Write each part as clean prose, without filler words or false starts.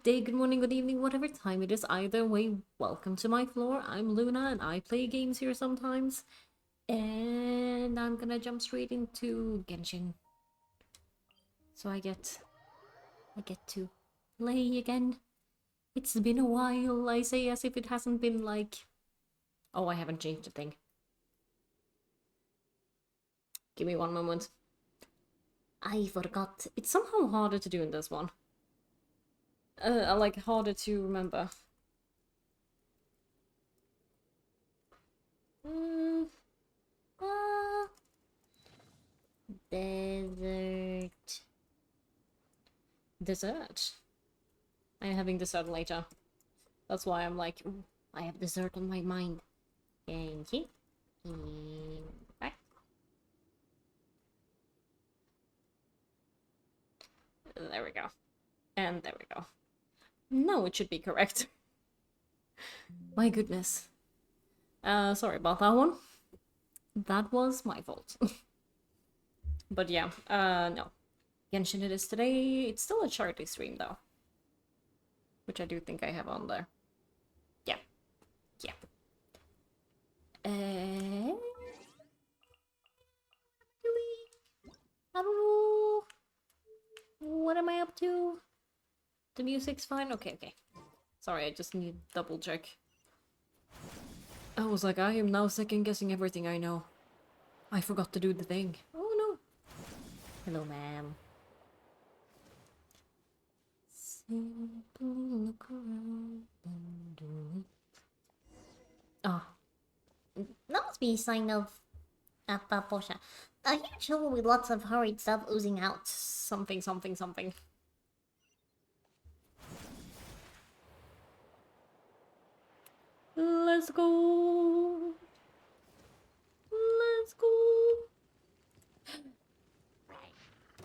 day, good morning, good evening, whatever time it is. Either way, welcome to my floor. I'm Luna and I play games here sometimes. And I'm gonna jump straight into Genshin. So I get to play again. It's been a while, I say, as if it hasn't been like... Oh, I haven't changed a thing. Give me one moment. I forgot. It's somehow harder to do in this one. Like, harder to remember. Mm, uh, Desert. Dessert. I'm having dessert later. That's why I'm like, ooh, I have dessert on my mind. Thank you. Back. There we go. And there we go. No, it should be correct. My goodness. Sorry about that one. That was my fault. But yeah, no. Genshin it is today. It's still a charity stream though. Which I do think I have on there. Yeah. Yeah. Uh, I don't know. What am I up to? The music's fine? Okay, okay. Sorry, I just need to double check. I was like, I am now second guessing everything I know. I forgot to do the thing. Oh no. Hello, ma'am. Simply look around and do it. Ah. That must be a sign of Apaposha. A huge hole with lots of horrid stuff oozing out. Something, something, something. Let's go. Let's go.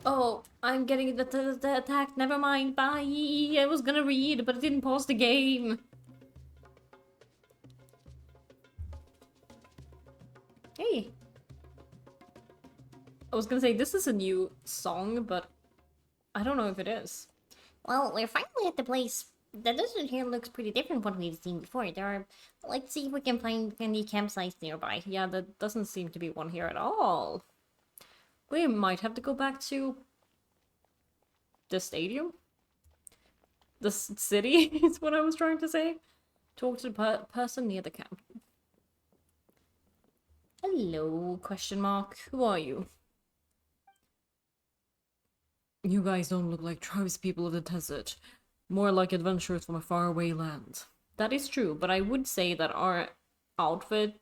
Oh, I'm getting the attack. Never mind. Bye. I was gonna read, but it didn't pause the game. Hey. I was gonna say, this is a new song, but I don't know if it is. Well, we're finally at the place. The desert here looks pretty different from what we've seen before. Let's see if we can find any campsites nearby. Yeah, there doesn't seem to be one here at all. We might have to go back to the stadium? The city is what I was trying to say. Talk to the person near the camp. Hello, question mark. Who are you? You guys don't look like tribespeople of the desert. More like adventurers from a faraway land. That is true, but I would say that our outfit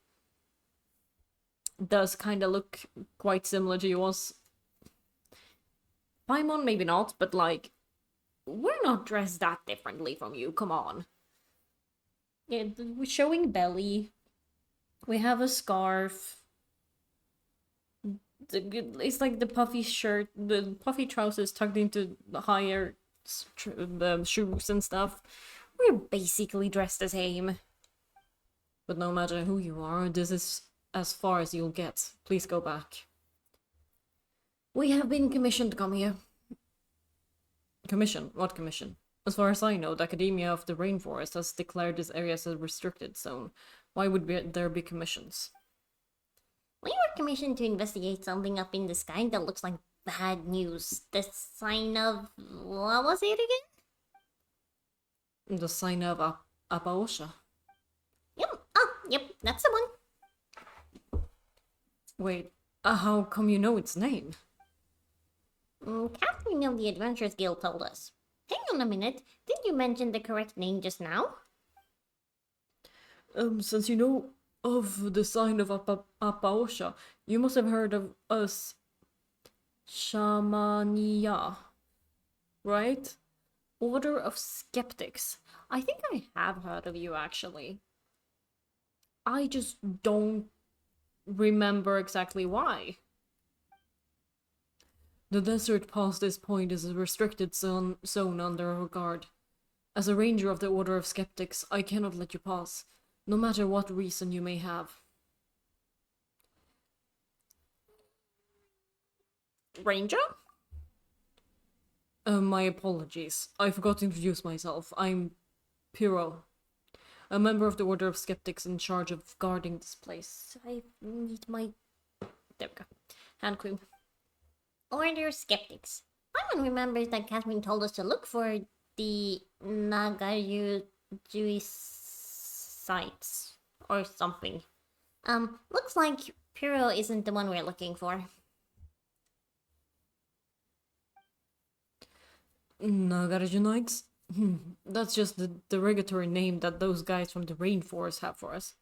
does kind of look quite similar to yours. Paimon, maybe not, but like, we're not dressed that differently from you, come on. Yeah, we're showing belly. We have a scarf. It's like the puffy shirt, the puffy trousers tucked into the higher shoes and stuff. We're basically dressed the same. But no matter who you are, this is as far as you'll get. Please go back. We have been commissioned to come here. Commission? What commission? As far as I know, the Academia of the Rainforest has declared this area as a restricted zone. Why would there be commissions? We were commissioned to investigate something up in the sky that looks like bad news. The sign of... what was it again? The sign of Apaosha. Yep, that's the one. Wait, how come you know its name? Catherine of the Adventurers Guild told us. Hang on a minute, didn't you mention the correct name just now? Since you know of the sign of Apaosha, you must have heard of us Shamania, right? Order of Skeptics. I think I have heard of you, actually. I just don't remember exactly why. The desert past this point is a restricted zone under our guard. As a ranger of the Order of Skeptics, I cannot let you pass, no matter what reason you may have. Ranger? My apologies. I forgot to introduce myself. I'm Piro, a member of the Order of Skeptics in charge of guarding this place. I need my... There we go. Hand cream. Order skeptics. Someone remembers that Catherine told us to look for the Nagayu sites or something. Looks like Puro isn't the one we're looking for. Nagarjunites? That's just the derogatory name that those guys from the rainforest have for us.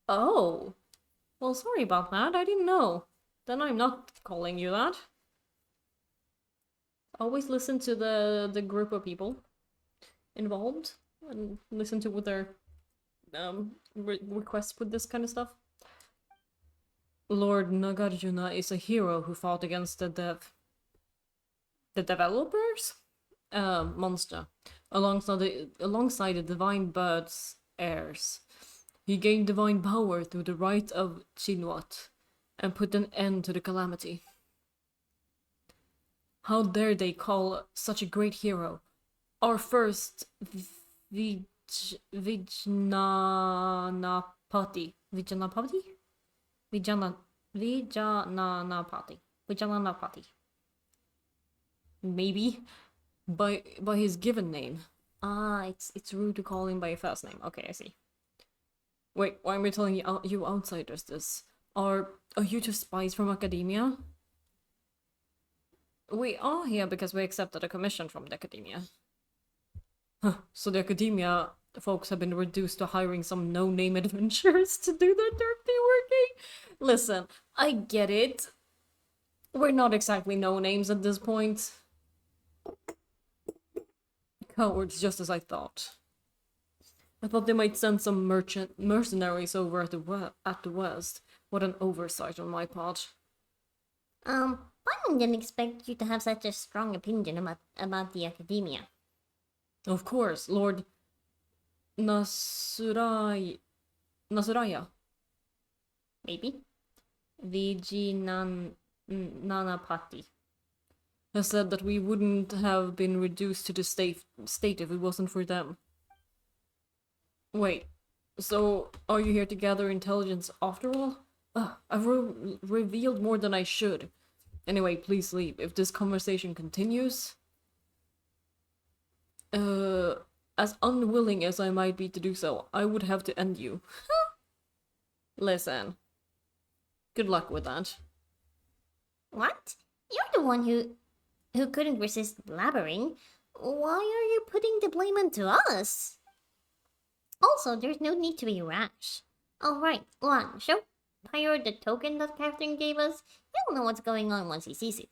Oh. Well, sorry about that. I didn't know. Then I'm not calling you that. Always listen to the group of people involved and listen to what their requests with this kind of stuff. Lord Nagarjuna is a hero who fought against the developers monster alongside the divine bird's heirs. He gained divine power through the rite of Chinwat and put an end to the calamity. How dare they call such a great hero our first Vijnanapati? Vijnanapati? Vijnanapati. Maybe by his given name. Ah, it's rude to call him by a first name. Okay, I see. Wait, why am I telling you outsiders this? Are you two spies from academia? We are here because we accepted a commission from the academia. Huh, so the academia folks have been reduced to hiring some no-name adventurers to do their dirty working? Listen, I get it. We're not exactly no-names at this point. Cowards, just as I thought. I thought they might send some mercenaries over at the west. What an oversight on my part. I didn't expect you to have such a strong opinion about the academia. Of course, Lord Nasuraya. Maybe. Vijnanapati has said that we wouldn't have been reduced to the state if it wasn't for them. Wait, so are you here to gather intelligence after all? I've revealed more than I should. Anyway, please leave. If this conversation continues... as unwilling as I might be to do so, I would have to end you. Listen. Good luck with that. What? You're the one who couldn't resist blabbering. Why are you putting the blame onto us? Also, there's no need to be rash. Alright, Luan, show Pyro the token that Catherine gave us. He'll know what's going on once he sees it.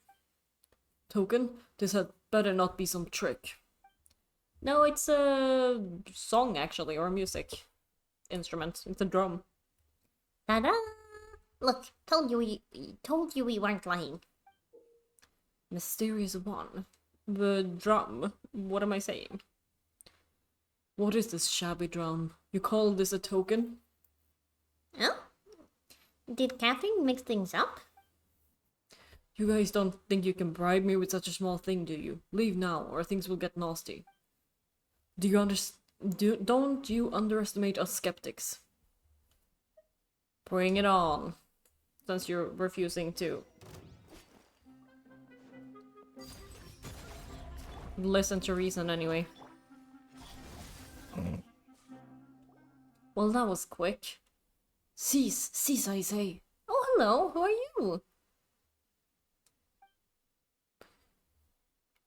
Token? This had better not be some trick. No, it's a song, actually, or a music instrument. It's a drum. Ta-da! Look, told you we weren't lying. Mysterious one. The drum. What am I saying? What is this shabby drum? You call this a token? Oh? Did Catherine mix things up? You guys don't think you can bribe me with such a small thing, do you? Leave now, or things will get nasty. Don't you underestimate us skeptics. Bring it on. Since you're refusing to listen to reason anyway. Well, that was quick. Cease, I say. Oh, hello, who are you?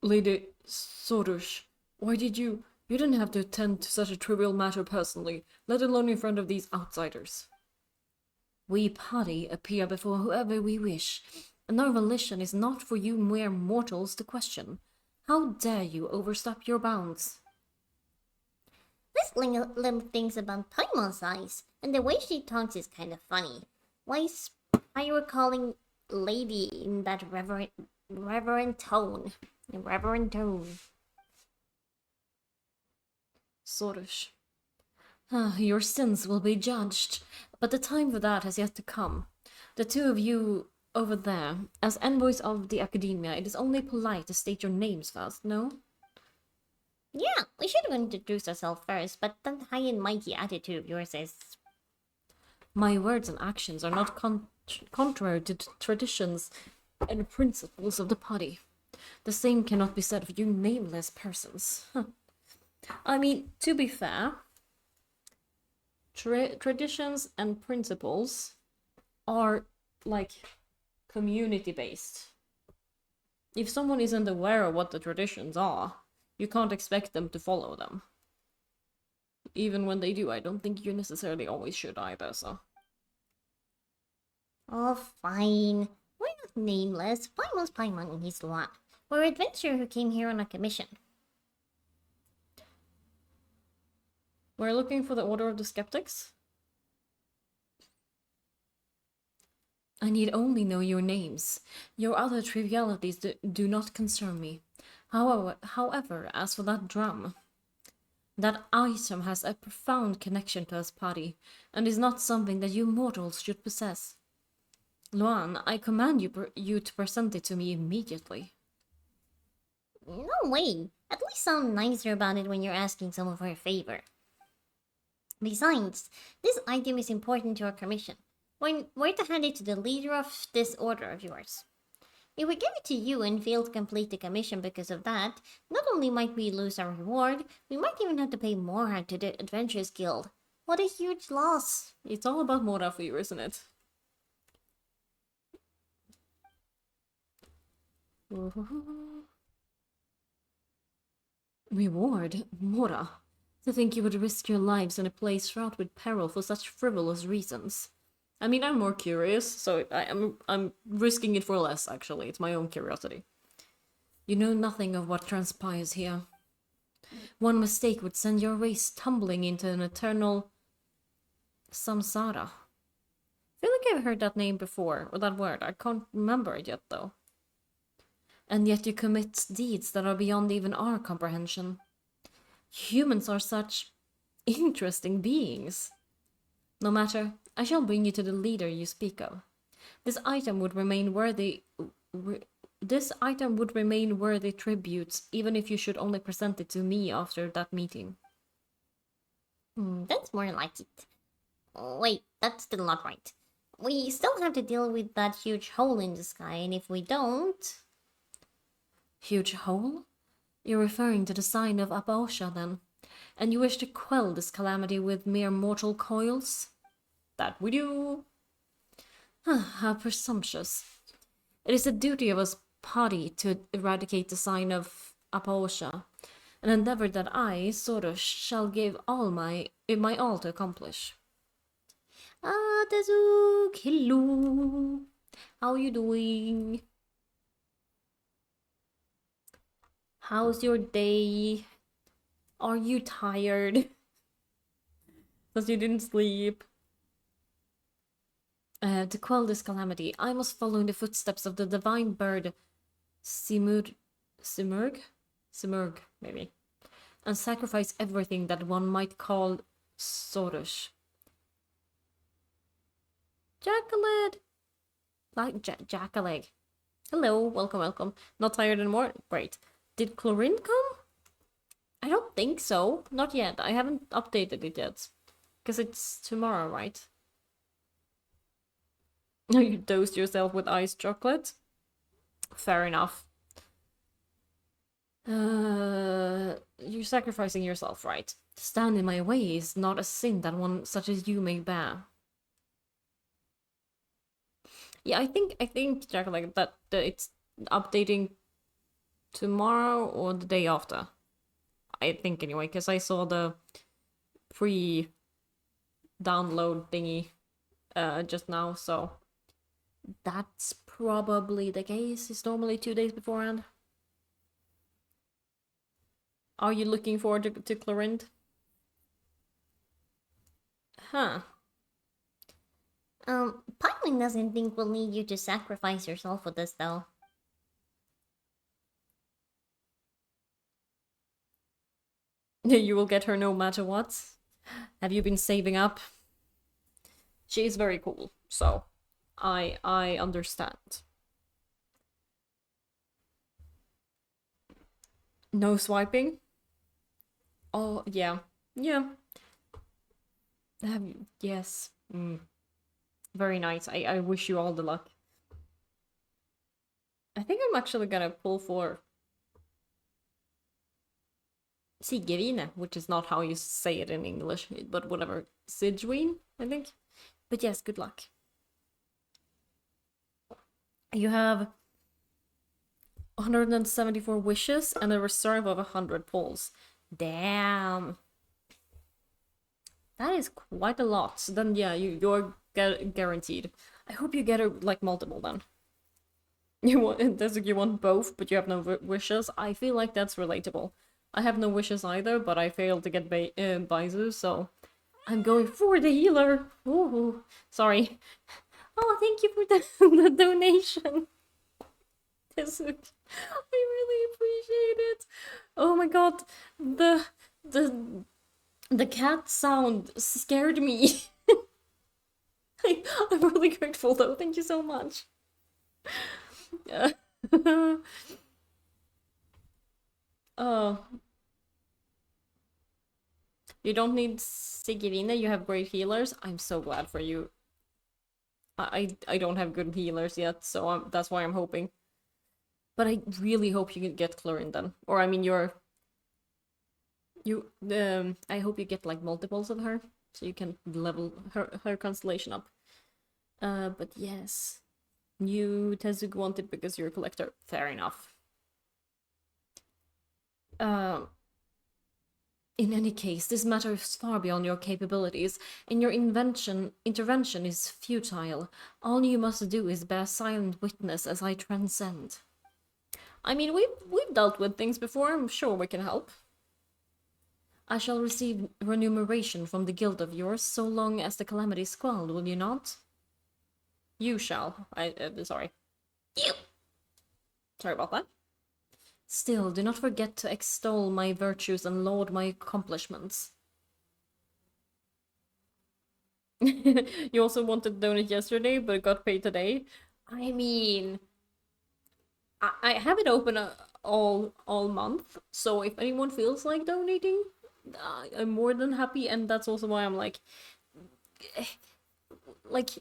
Lady Sorush, why did you didn't have to attend to such a trivial matter personally, let alone in front of these outsiders. We party appear before whoever we wish, and our volition is not for you mere mortals to question. How dare you overstep your bounds? This little thing's about Paimon's eyes, and the way she talks is kind of funny. Why is Pyro calling lady in that reverent tone? Reverent tone. Sorush. Your sins will be judged, but the time for that has yet to come. The two of you over there. As envoys of the Academia, it is only polite to state your names first, no? Yeah, we should have introduced ourselves first, but that high and mighty attitude of yours is... My words and actions are not contrary to traditions and principles of the party. The same cannot be said of you nameless persons. I mean, to be fair, traditions and principles are like community based. If someone isn't aware of what the traditions are, you can't expect them to follow them. Even when they do, I don't think you necessarily always should either, so. Oh, fine. We're not nameless. Paimon's Paimon and he's Luan. We're an adventurer who came here on a commission. We're looking for the Order of the Skeptics? I need only know your names. Your other trivialities do not concern me. However, as for that drum, that item has a profound connection to us party, and is not something that you mortals should possess. Luan, I command you to present it to me immediately. No way. At least sound nicer about it when you're asking someone for a favor. Besides, this item is important to our commission. We're to hand it to the leader of this order of yours. If we give it to you and fail to complete the commission because of that, not only might we lose our reward, we might even have to pay more to the Adventurers Guild. What a huge loss. It's all about Mora for you, isn't it? Reward? Mora? To think you would risk your lives in a place fraught with peril for such frivolous reasons. I mean, I'm more curious, so I'm risking it for less, actually. It's my own curiosity. You know nothing of what transpires here. One mistake would send your race tumbling into an eternal samsara. I feel like I've heard that name before, or that word. I can't remember it yet, though. And yet you commit deeds that are beyond even our comprehension. Humans are such interesting beings. No matter, I shall bring you to the leader you speak of. This item would remain worthy tributes, even if you should only present it to me after that meeting. That's more like it. Wait, that's still not right. We still have to deal with that huge hole in the sky, and if we don't... Huge hole? You're referring to the sign of Abaosha, then? And you wish to quell this calamity with mere mortal coils? That we do. How presumptuous. It is the duty of us party to eradicate the sign of Abaosha, an endeavor that I, Soros, shall give my all to accomplish. Tazuk, hello. How you doing? How's your day? Are you tired? Because you didn't sleep. To quell this calamity, I must follow in the footsteps of the divine bird Simurg, maybe, and sacrifice everything that one might call Soros. Jackaled! Like Jackaleg. Hello, welcome. Not tired anymore? Great. Did Khvarena come? I don't think so. Not yet. I haven't updated it yet. Because it's tomorrow, right? You dosed yourself with iced chocolate? Fair enough. You're sacrificing yourself, right? To stand in my way is not a sin that one such as you may bear. Yeah, I think, Jack, like that it's updating tomorrow or the day after. I think anyway, because I saw the pre-download thingy just now, so that's probably the case. It's normally 2 days beforehand. Are you looking forward to Khvarena? Huh. Paimon doesn't think we'll need you to sacrifice yourself for this, though. You will get her no matter what. Have you been saving up? She is very cool, so I understand. No swiping? Oh, yeah. Yeah. Yes. Very nice. I wish you all the luck. I think I'm actually gonna pull for Sigurine, which is not how you say it in English, but whatever. Sidween, I think. But yes, good luck. You have 174 wishes and a reserve of 100 pulls. Damn. That is quite a lot. So then, yeah, you're guaranteed. I hope you get it like multiple then. You want both, but you have no wishes. I feel like that's relatable. I have no wishes either, but I failed to get Baizu, so I'm going for the healer. Ooh, sorry. Oh, thank you for the donation. I really appreciate it. Oh my god, the the cat sound scared me. I'm really grateful though. Thank you so much. Oh, you don't need Sigurine. You have great healers. I'm so glad for you. I don't have good healers yet, so that's why I'm hoping. But I really hope you can get Chlorine then. Or I mean, I hope you get like multiples of her, so you can level her constellation up. But yes, you Tezuka want it because you're a collector. Fair enough. In any case, this matter is far beyond your capabilities, and your intervention is futile. All you must do is bear silent witness as I transcend. I mean, we've dealt with things before. I'm sure we can help. I shall receive remuneration from the guild of yours so long as the calamity is quelled, will you not? You shall. Sorry. You! Sorry about that. Still, do not forget to extol my virtues and laud my accomplishments. You also wanted to donate yesterday, but got paid today. I mean, I have it open all month, so if anyone feels like donating, I'm more than happy, and that's also why I'm like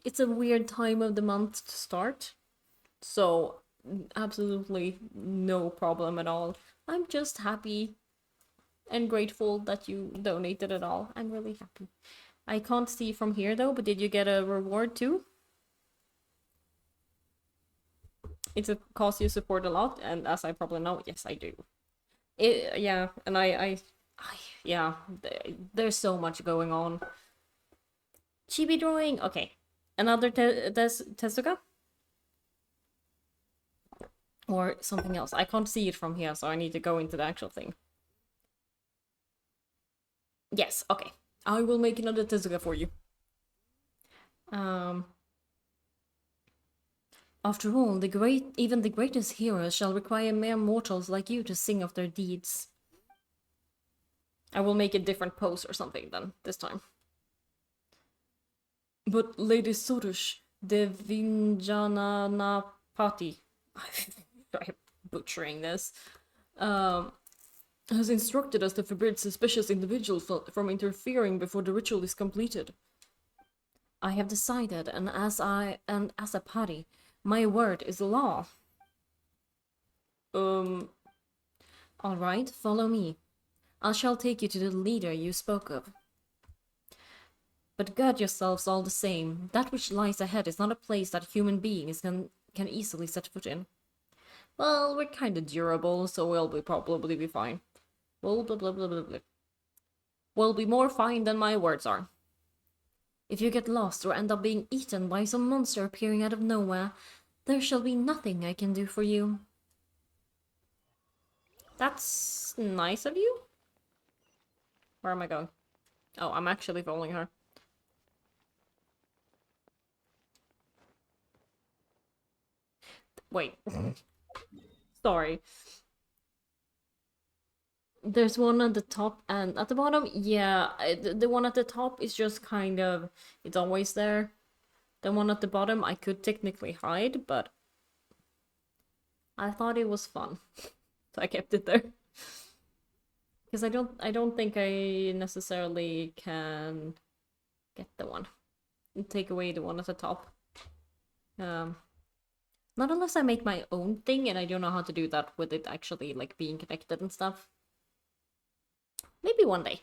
it's a weird time of the month to start, so absolutely no problem at all. I'm just happy and grateful that you donated at all. I'm really happy. I can't see from here though, but did you get a reward too? It's a cause you support a lot, and as I probably know, yes, I do. Yeah, and yeah, there's so much going on. Chibi drawing, okay. Another Tezuka? Or something else. I can't see it from here, so I need to go into the actual thing. Yes, okay. I will make another Tezuka for you. After all, even the greatest heroes shall require mere mortals like you to sing of their deeds. I will make a different pose or something then, this time. But Lady Sorush, the Vinjananapati, I'm butchering this, has instructed us to forbid suspicious individuals from interfering before the ritual is completed. I have decided, and as a party, my word is law. All right, follow me. I shall take you to the leader you spoke of. But guard yourselves all the same. That which lies ahead is not a place that human beings can easily set foot in. Well, we're kinda durable, so we'll probably be fine. Blah, blah, blah, blah, blah, blah. We'll be more fine than my words are. If you get lost or end up being eaten by some monster appearing out of nowhere, there shall be nothing I can do for you. That's nice of you? Where am I going? Oh, I'm actually following her. Wait. Sorry. There's one at the top and at the bottom. Yeah, the one at the top is just kind of... It's always there. The one at the bottom I could technically hide, but I thought it was fun. So I kept it there. Because I don't think I necessarily can get the one. And take away the one at the top. Not unless I make my own thing, and I don't know how to do that with it actually like being connected and stuff. Maybe one day.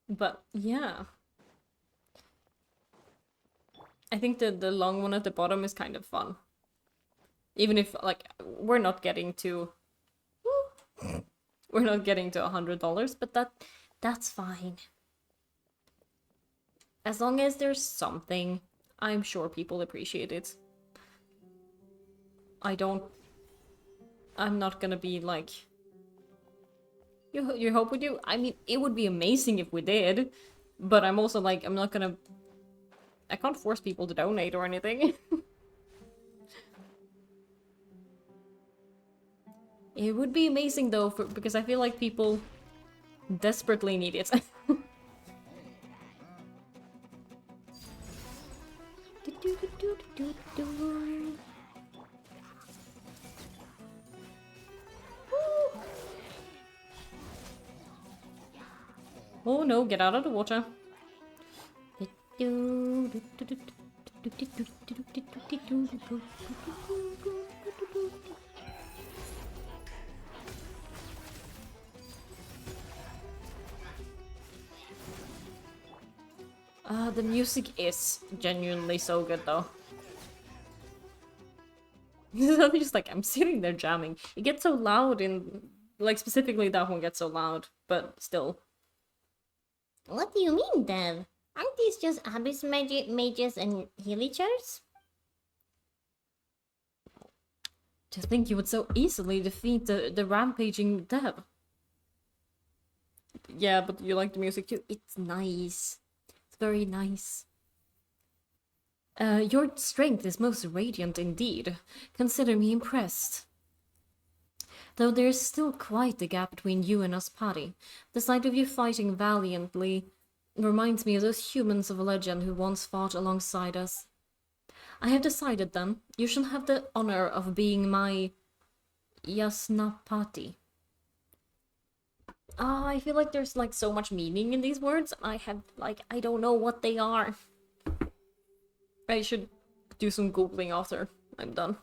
But yeah. I think the long one at the bottom is kind of fun. Even if like we're not getting to $100, but that's fine. As long as there's something, I'm sure people appreciate it. I'm not gonna be like, you hope we do? I mean, it would be amazing if we did, but I'm also like, I can't force people to donate or anything. It would be amazing though, because I feel like people desperately need it. Oh no, get out of the water. The music is genuinely so good though. I'm just like, I'm sitting there jamming. It gets so loud in, like, specifically that one gets so loud, but still. What do you mean, Dev? Aren't these just Abyss mages and Healychars? To think you would so easily defeat the rampaging Dev. Yeah, but you like the music too. It's nice. It's very nice. Your strength is most radiant indeed. Consider me impressed. Though there is still quite a gap between you and us, Paddy. The sight of you fighting valiantly reminds me of those humans of legend who once fought alongside us. I have decided then, you shall have the honor of being my Yasnapati. I feel like there's like so much meaning in these words. I don't know what they are. I should do some googling after I'm done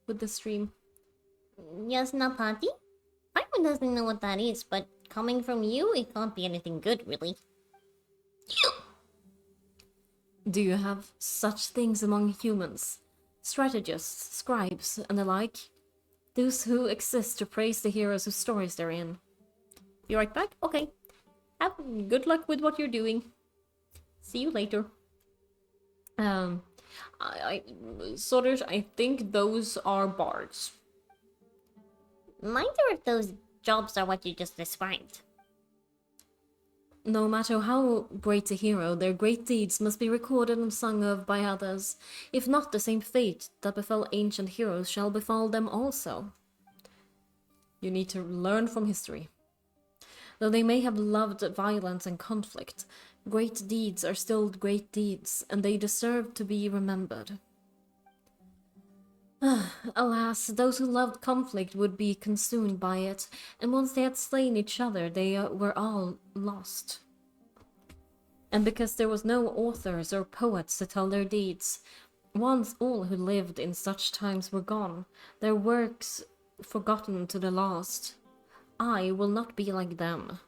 with the stream. Yasnapati? Paimon doesn't know what that is, but coming from you, it can't be anything good, really. Do you have such things among humans? Strategists, scribes, and the like? Those who exist to praise the heroes whose stories they're in. Be right back? Okay. Have good luck with what you're doing. See you later. I think those are bards. Neither of those jobs are what you just described. No matter how great a hero, their great deeds must be recorded and sung of by others. If not, the same fate that befell ancient heroes shall befall them also. You need to learn from history. Though they may have loved violence and conflict, great deeds are still great deeds, and they deserve to be remembered. Alas, those who loved conflict would be consumed by it, and once they had slain each other, they were all lost. And because there was no authors or poets to tell their deeds, once all who lived in such times were gone, their works forgotten to the last. I will not be like them.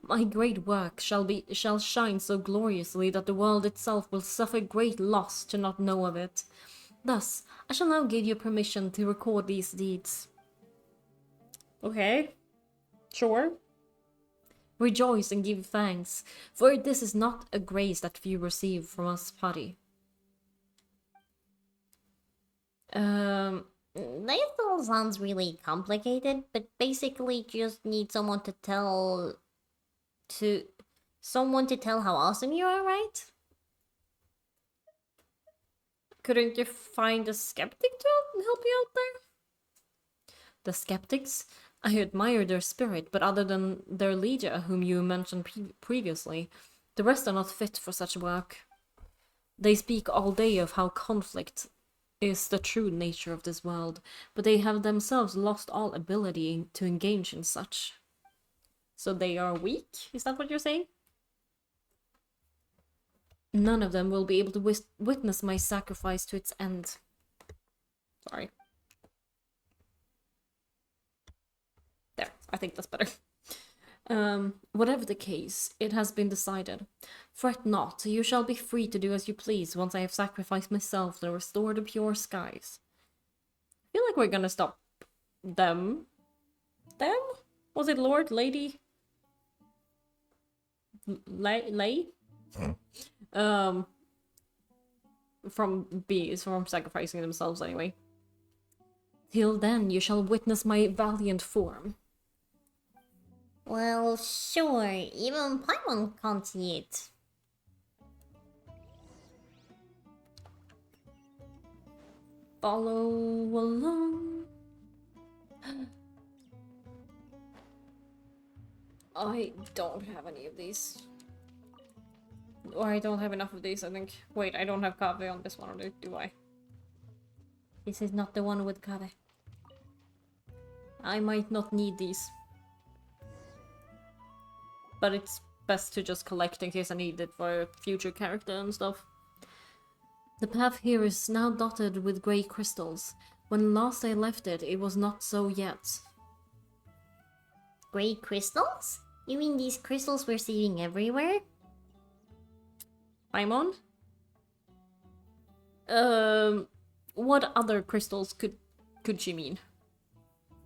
My great work shall shine so gloriously that the world itself will suffer great loss to not know of it. Thus, I shall now give you permission to record these deeds. Okay, sure. Rejoice and give thanks, for this is not a grace that few receive from us, Paddy. This all sounds really complicated, but basically just need someone to tell how awesome you are, right? Couldn't you find a skeptic to help you out there? The skeptics? I admire their spirit, but other than their leader, whom you mentioned previously, The rest are not fit for such work. They speak all day of how conflict is the true nature of this world, but they have themselves lost all ability to engage in such. So they are weak? Is that what you're saying? None of them will be able to witness my sacrifice to its end. Sorry. There, I think that's better. Whatever the case, it has been decided. Fret not, you shall be free to do as you please once I have sacrificed myself to restore the pure skies. I feel like we're gonna stop them. Them? Was it Lord? Lady? Lay? From sacrificing themselves anyway. Till then, you shall witness my valiant form. Well, sure. Even Paimon can't see it. Follow along. I don't have any of these. Or I don't have enough of these, I think. Wait, I don't have Kave on this one, or do I? This is not the one with Kave. I might not need these. But it's best to just collect in case I need it for a future character and stuff. The path here is now dotted with grey crystals. When last I left it, it was not so yet. Grey crystals? You mean these crystals we're seeing everywhere? I'm on? What other crystals could she mean?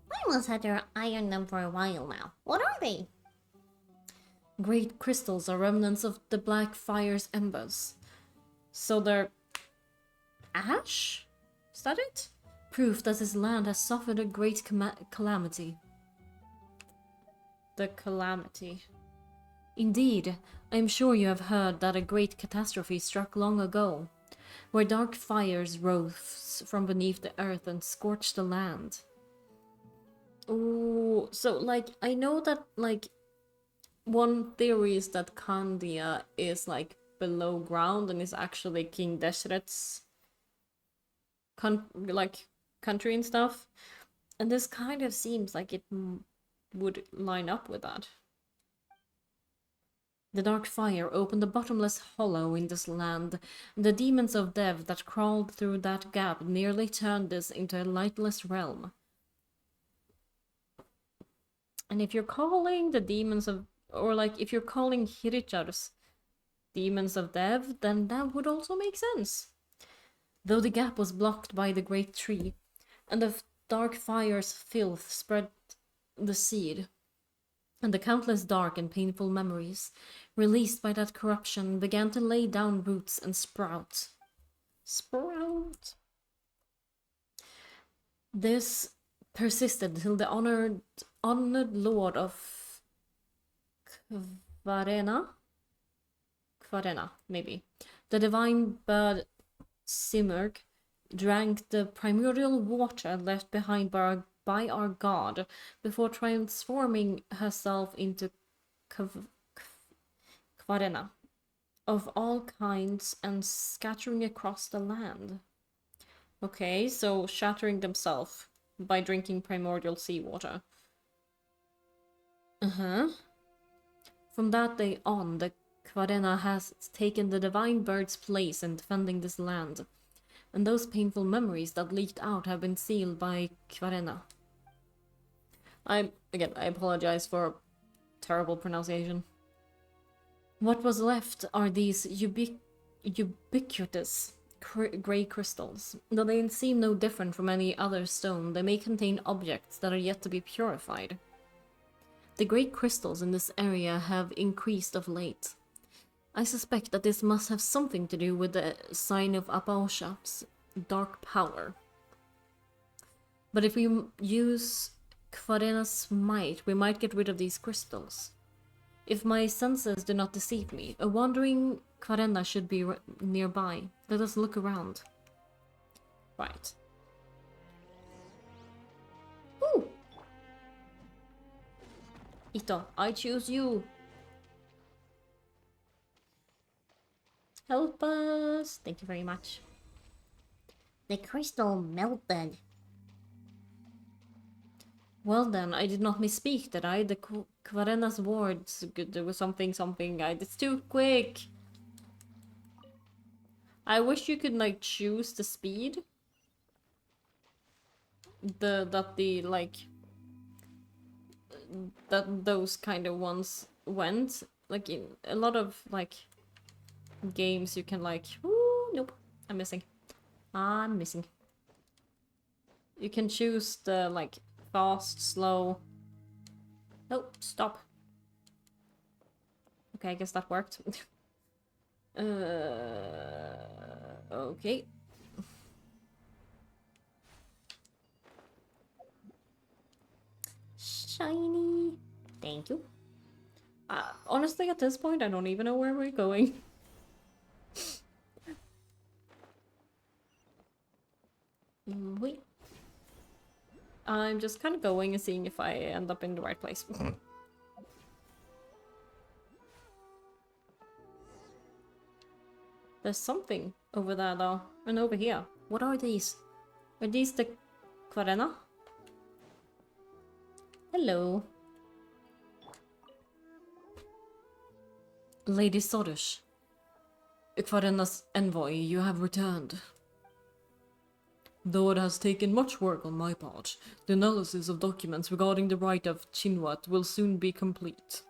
Paimon's had her eye on them for a while now. What are they? Great crystals are remnants of the Black Fire's embers. So they're... ash? Is that it? Proof that this land has suffered a great calamity. The calamity. Indeed, I am sure you have heard that a great catastrophe struck long ago, where dark fires rose from beneath the earth and scorched the land. Oh, so, like, I know that, like, one theory is that Kandia is, like, below ground and is actually King Deshret's country and stuff. And this kind of seems like it would line up with that. The dark fire opened a bottomless hollow in this land, and the demons of Dev that crawled through that gap nearly turned this into a lightless realm. And if you're calling the demons of, or like if you're calling Hirichar's demons of Dev, then that would also make sense. Though the gap was blocked by the great tree, and the dark fire's filth spread the seed, and the countless dark and painful memories, released by that corruption, began to lay down roots and sprout. Sprout? This persisted till the honored lord of Khvarena, maybe, the divine bird Simurg, drank the primordial water left behind by our god before transforming herself into Khvarena of all kinds and scattering across the land. Okay, so shattering themselves by drinking primordial seawater. From that day on, the Khvarena has taken the divine bird's place in defending this land, and those painful memories that leaked out have been sealed by Khvarena. I apologize for terrible pronunciation. What was left are these ubiquitous grey crystals. Though they seem no different from any other stone, they may contain objects that are yet to be purified. The great crystals in this area have increased of late. I suspect that this must have something to do with the sign of Apaosha's dark power. But if we use Khvarena's might, we might get rid of these crystals. If my senses do not deceive me, a wandering Khvarena should be nearby. Let us look around. Right. Ooh! Ito, I choose you! Help us! Thank you very much. The crystal melted. Well then, I did not misspeak, did I? The Khvarena's words, there was something, it's too quick! I wish you could, like, choose the speed. That those kind of ones went. Like, in a lot of, like, games you can, like... Ooh, nope. I'm missing. You can choose the, like, fast, slow... Nope, stop. Okay, I guess that worked. Okay. Shiny. Thank you. Honestly, at this point, I don't even know where we're going. Wait. I'm just kind of going and seeing if I end up in the right place. There's something over there, though. And over here. What are these? Are these the Khvarena? Hello. Lady Sodish. Khvarena's envoy, you have returned. Though it has taken much work on my part, the analysis of documents regarding the right of Chinwat will soon be complete.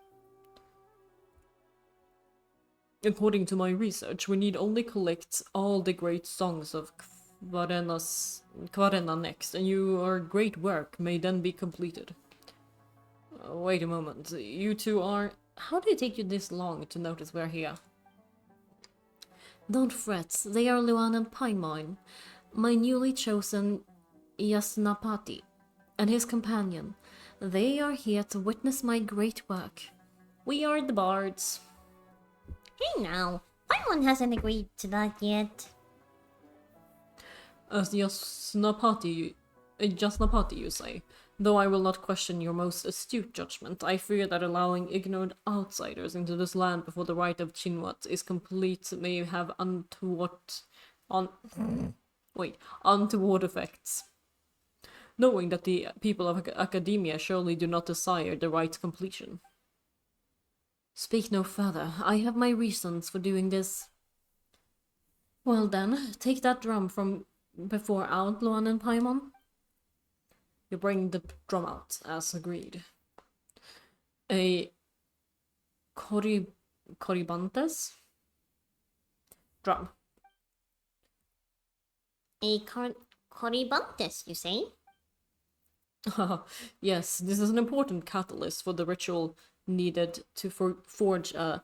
According to my research, we need only collect all the great songs of Khvarena next, and your great work may then be completed. Wait a moment, you two are... How did it take you this long to notice we're here? Don't fret, they are Luan and Paimon, my newly chosen Yasnapati, and his companion. They are here to witness my great work. We are the bards. Hey now, Paimon hasn't agreed to that yet. As Yasnapati, you say. Though I will not question your most astute judgment, I fear that allowing ignorant outsiders into this land before the right of Chinwat is complete may have untoward effects. Knowing that the people of academia surely do not desire the right's completion. Speak no further. I have my reasons for doing this. Well then, take that drum from before out, Luan and Paimon. You bring the drum out, as agreed. A Coribantes drum. A Coribantes, you say? Yes, this is an important catalyst for the ritual needed to forge a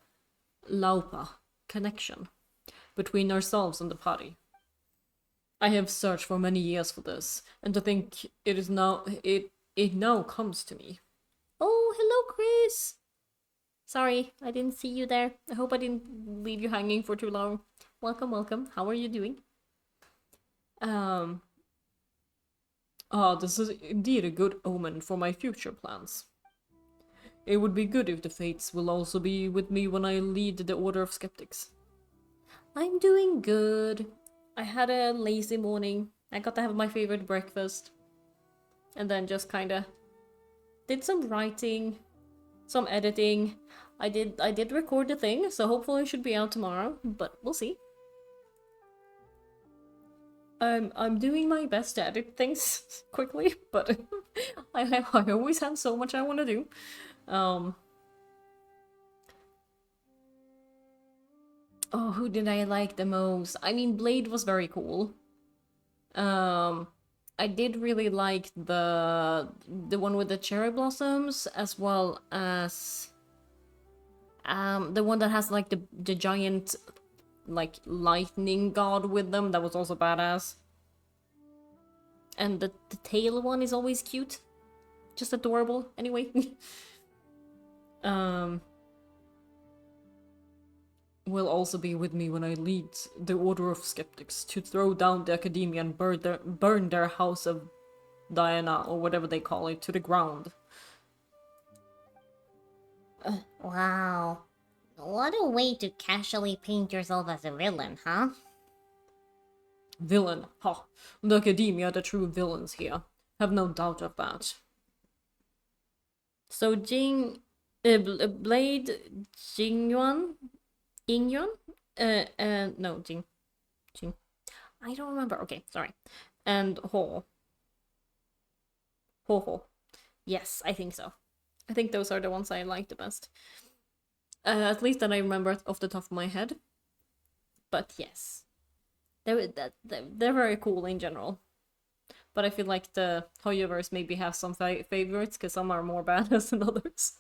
Laupa connection between ourselves and the party. I have searched for many years for this, and to think it now comes to me. Oh, hello, Chris! Sorry, I didn't see you there. I hope I didn't leave you hanging for too long. Welcome, welcome. How are you doing? This is indeed a good omen for my future plans. It would be good if the Fates will also be with me when I lead the Order of Skeptics. I'm doing good. I had a lazy morning. I got to have my favorite breakfast. And then just kinda did some writing, some editing. I did record the thing, so hopefully it should be out tomorrow, but we'll see. I'm doing my best to edit things quickly, but I always have so much I want to do. Oh, who did I like the most? I mean, Blade was very cool. I did really like the one with the cherry blossoms, as well as the one that has like the giant like lightning god with them. That was also badass. And the tail one is always cute, just adorable. Anyway, will also be with me when I lead the Order of Skeptics to throw down the Academia and burn their House of Diana, or whatever they call it, to the ground. Wow. What a way to casually paint yourself as a villain, huh? Villain, ha. The Academia are the true villains here. Have no doubt of that. So Blade Jingyuan? Ingyuan? No, Jing. I don't remember. Okay, sorry. And Ho. Ho. Yes, I think so. I think those are the ones I like the best. At least that I remember off the top of my head. But yes. They're very cool in general. But I feel like the Hoyoverse maybe have some favorites, because some are more badass than others.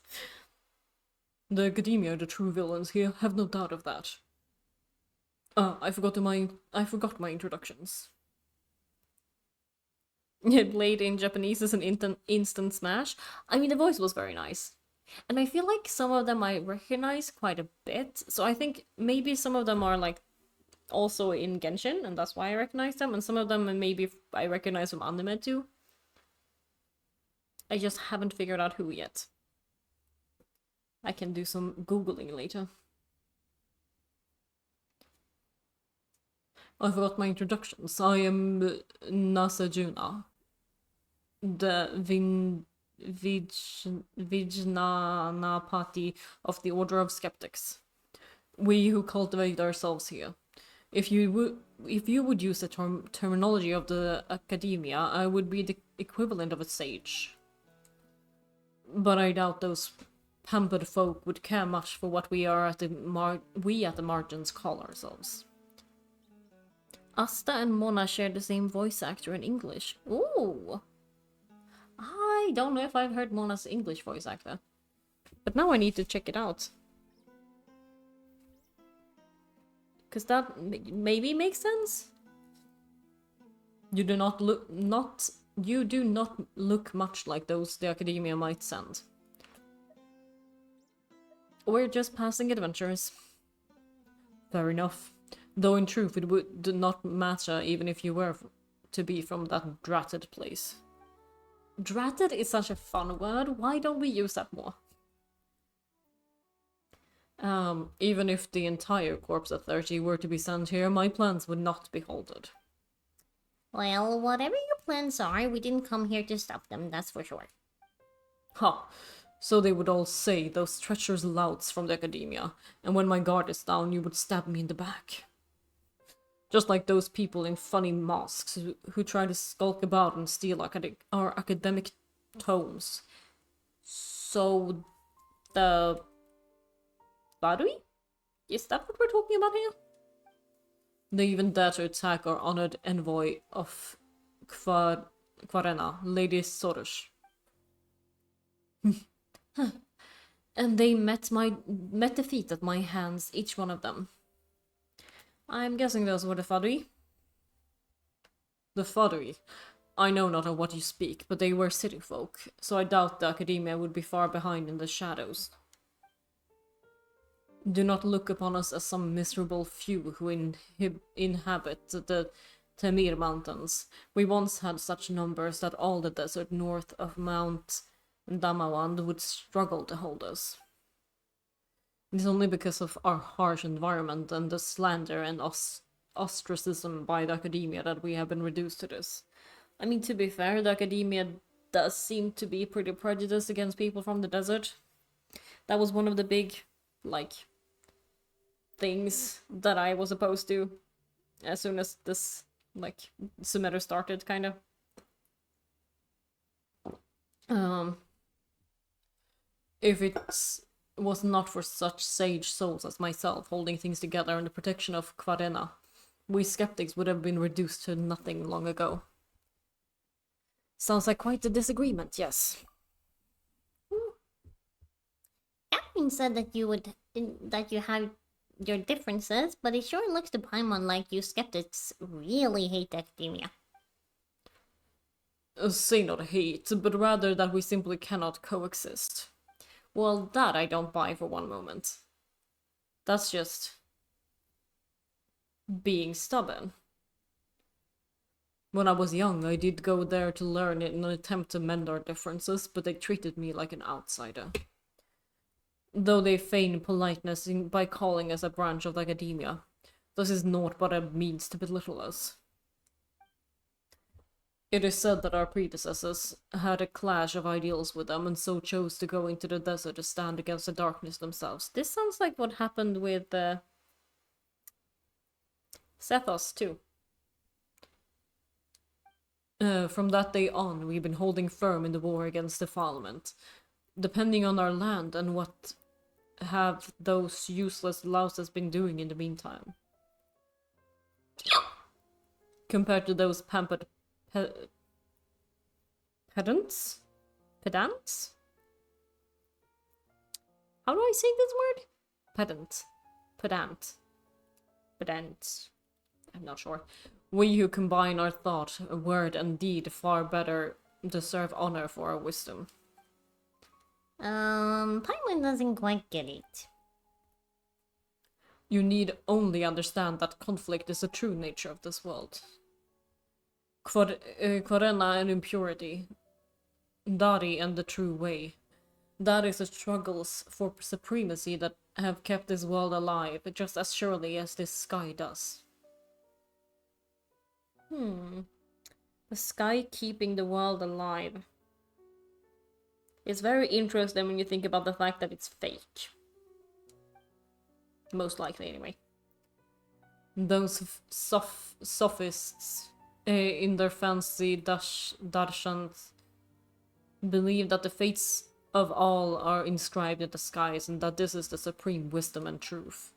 The Academia are the true villains here, have no doubt of that. I forgot my introductions. Blade in Japanese is an instant smash. I mean, the voice was very nice. And I feel like some of them I recognize quite a bit. So I think maybe some of them are like also in Genshin, and that's why I recognize them. And some of them maybe I recognize from anime too. I just haven't figured out who yet. I can do some Googling later. I forgot my introductions. I am Nasajuna, the Vijnanapati of the Order of Skeptics. We who cultivate ourselves here. If you would use the terminology of the Academia, I would be the equivalent of a sage. But I doubt those pampered folk would care much for what we at the margins call ourselves. Asta and Mona share the same voice actor in English. Ooh! I don't know if I've heard Mona's English voice actor. But now I need to check it out. Because that maybe makes sense? You do not look much like those the Academia might send. We're just passing adventures. Fair enough. Though in truth it would not matter even if you were to be from that dratted place. Dratted is such a fun word, why don't we use that more? Even if the entire Corps of 30 were to be sent here, my plans would not be halted. Well, whatever your plans are, we didn't come here to stop them, that's for sure. Ha! So they would all say, those treacherous louts from the Academia, and when my guard is down, you would stab me in the back. Just like those people in funny masks who try to skulk about and steal our academic tomes. So, the Badui? Is that what we're talking about here? They even dare to attack our honored envoy of Khvarena, Lady Sorush. And they met defeat at my hands, each one of them. I'm guessing those were the Fadui. The Fadui. I know not of what you speak, but they were city folk, so I doubt the Academia would be far behind in the shadows. Do not look upon us as some miserable few who inhabit the Temir Mountains. We once had such numbers that all the desert north of Mount Damawand would struggle to hold us. It is only because of our harsh environment and the slander and ostracism by the Academia that we have been reduced to this. I mean, to be fair, the Academia does seem to be pretty prejudiced against people from the desert. That was one of the big, things that I was opposed to as soon as this, semester started, kind of. If it was not for such sage souls as myself holding things together in the protection of Khvarena, we skeptics would have been reduced to nothing long ago. Sounds like quite a disagreement, yes. Catherine said that you have your differences, but it sure looks to Paimon like you skeptics really hate Academia. Say not hate, but rather that we simply cannot coexist. Well, that I don't buy for one moment. That's just being stubborn. When I was young, I did go there to learn in an attempt to mend our differences, but they treated me like an outsider. though they feign politeness by calling us a branch of academia. This is naught but a means to belittle us. It is said that our predecessors had a clash of ideals with them and so chose to go into the desert to stand against the darkness themselves. This sounds like what happened with Sethos too. From that day on, we've been holding firm in the war against defilement. Depending on our land and what have those useless louses been doing in the meantime. Compared to those pampered pedants? Pedants? How do I say this word? Pedant. Pedant. Pedant. I'm not sure. We who combine our thought, word, and deed far better deserve honor for our wisdom. Paimon doesn't quite get it. You need only understand that conflict is the true nature of this world. Khvarena and impurity. Dari and the true way. That is the struggles for supremacy that have kept this world alive, just as surely as this sky does. The sky keeping the world alive. It's very interesting when you think about the fact that it's fake. Most likely, anyway. Those sophists in their fancy darshans believe that the fates of all are inscribed in the skies and that this is the supreme wisdom and truth.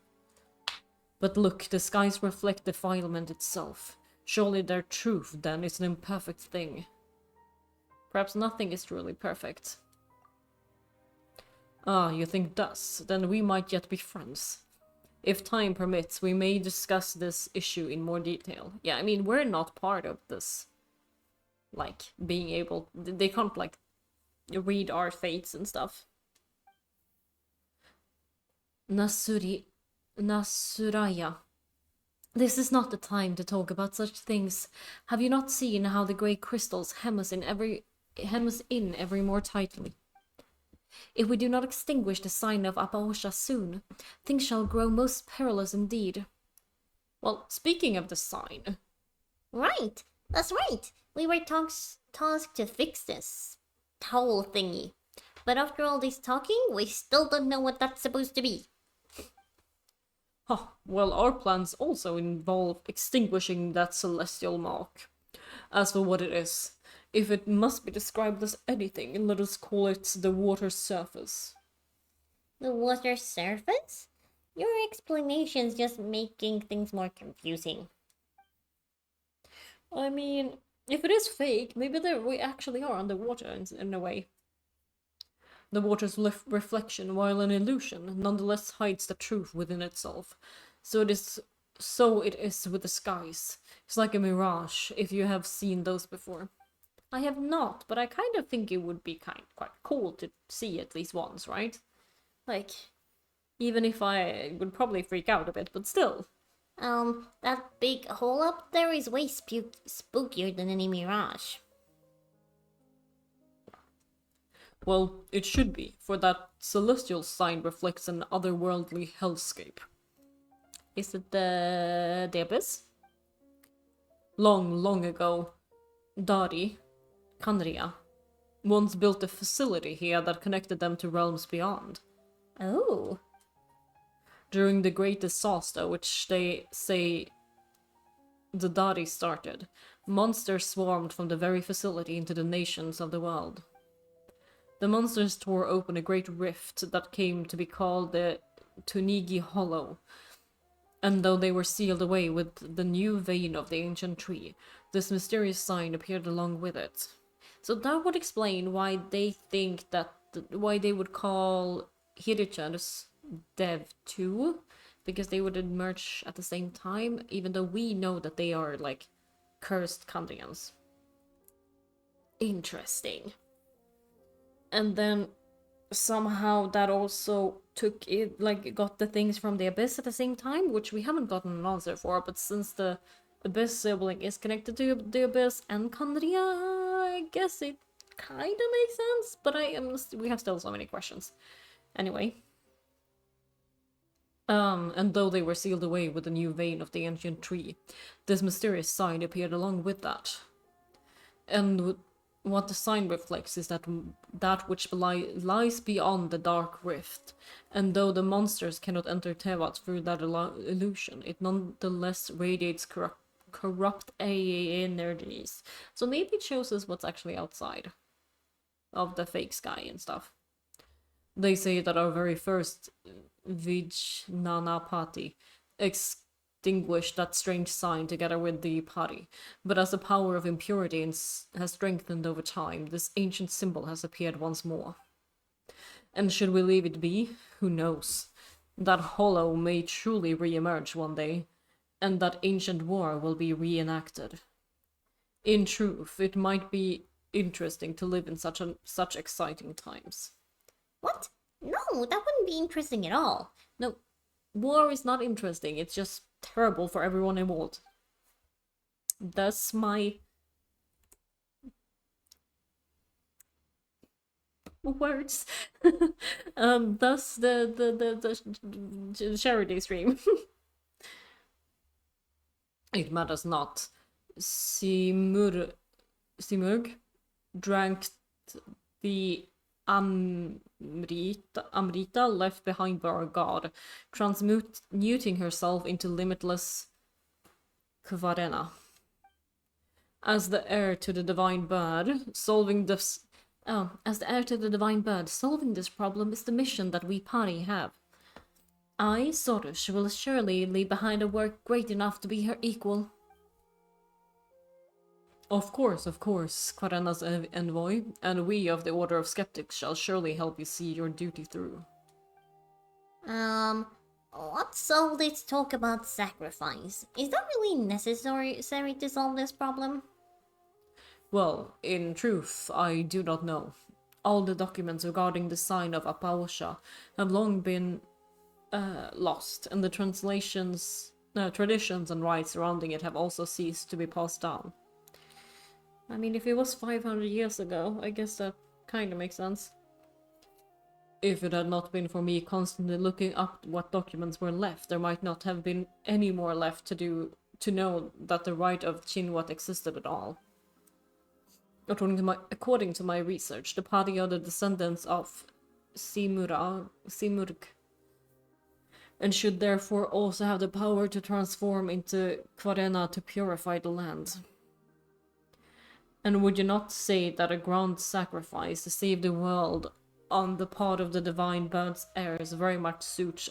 But look, the skies reflect defilement itself. Surely their truth, then, is an imperfect thing. Perhaps nothing is truly perfect. Ah, you think thus? Then we might yet be friends. If time permits, we may discuss this issue in more detail. Yeah, I mean, we're not part of this. Like, being able... They can't, like, read our fates and stuff. Nasuraya. This is not the time to talk about such things. Have you not seen how the grey crystals hem us in every more tightly? If we do not extinguish the sign of Apaosha soon, things shall grow most perilous indeed. Well, speaking of the sign... Right, that's right. We were tasked to fix this towel thingy. But after all this talking, we still don't know what that's supposed to be. Huh, well, our plans also involve extinguishing that celestial mark. As for what it is, if it must be described as anything, let us call it the water surface. The water surface? Your explanation's just making things more confusing. I mean, if it is fake, maybe we actually are underwater in a way. The water's reflection, while an illusion, nonetheless hides the truth within itself. So it is with the skies. It's like a mirage, if you have seen those before. I have not, but I kind of think it would be quite cool to see at least once, right? Like, even if I would probably freak out a bit, but still. That big hole up there is way spookier than any mirage. Well, it should be, for that celestial sign reflects an otherworldly hellscape. Is it the abyss? Long ago, Dari, Kanria, once built a facility here that connected them to realms beyond. Oh. During the Great Disaster, which they say the Dari started, monsters swarmed from the very facility into the nations of the world. The monsters tore open a great rift that came to be called the Tunigi Hollow, and though they were sealed away with the new vein of the ancient tree, this mysterious sign appeared along with it. So that would explain why they think that, why they would call Hirichars Dev 2, because they would emerge at the same time, even though we know that they are, like, cursed Kandrians. Interesting. And then somehow that also took it, like, got the things from the Abyss at the same time, which we haven't gotten an answer for, but since the Abyss sibling is connected to the Abyss and Kandria, I guess it kind of makes sense, but we have still so many questions. Anyway, And though they were sealed away with the new vein of the ancient tree, this mysterious sign appeared along with that. And what the sign reflects is that which lies beyond the dark rift. And though the monsters cannot enter Tevat through that illusion, it nonetheless radiates corrupt AA energies. So maybe it shows us what's actually outside of the fake sky and stuff. They say that our very first Vijnanapati extinguished that strange sign together with the Pari, but as the power of impurity has strengthened over time, this ancient symbol has appeared once more. And should we leave it be? Who knows? That hollow may truly re-emerge one day, and that ancient war will be reenacted. In truth, it might be interesting to live in such exciting times. What? No, that wouldn't be interesting at all. No, war is not interesting, it's just terrible for everyone involved. Thus my words. Thus the charity stream. It matters not. Simurg drank the Amrita left behind by our god, transmuting herself into limitless Khvarena. As the heir to the divine bird, solving this problem is the mission that we Pari have. I, Sorush, will surely leave behind a work great enough to be her equal. Of course, Khvarena's envoy, and we of the Order of Skeptics shall surely help you see your duty through. What's all this talk about sacrifice? Is that really necessary to solve this problem? Well, in truth, I do not know. All the documents regarding the sign of Apawasha have long been lost, and the traditions and rites surrounding it have also ceased to be passed down. I mean, if it was 500 years ago, I guess that kind of makes sense. If it had not been for me constantly looking up what documents were left, there might not have been any more left to know that the rite of Chinwat existed at all. According to my research, the party are the descendants of Simurg, and should therefore also have the power to transform into Khvarena to purify the land. And would you not say that a grand sacrifice to save the world on the part of the divine bird's heirs very much suits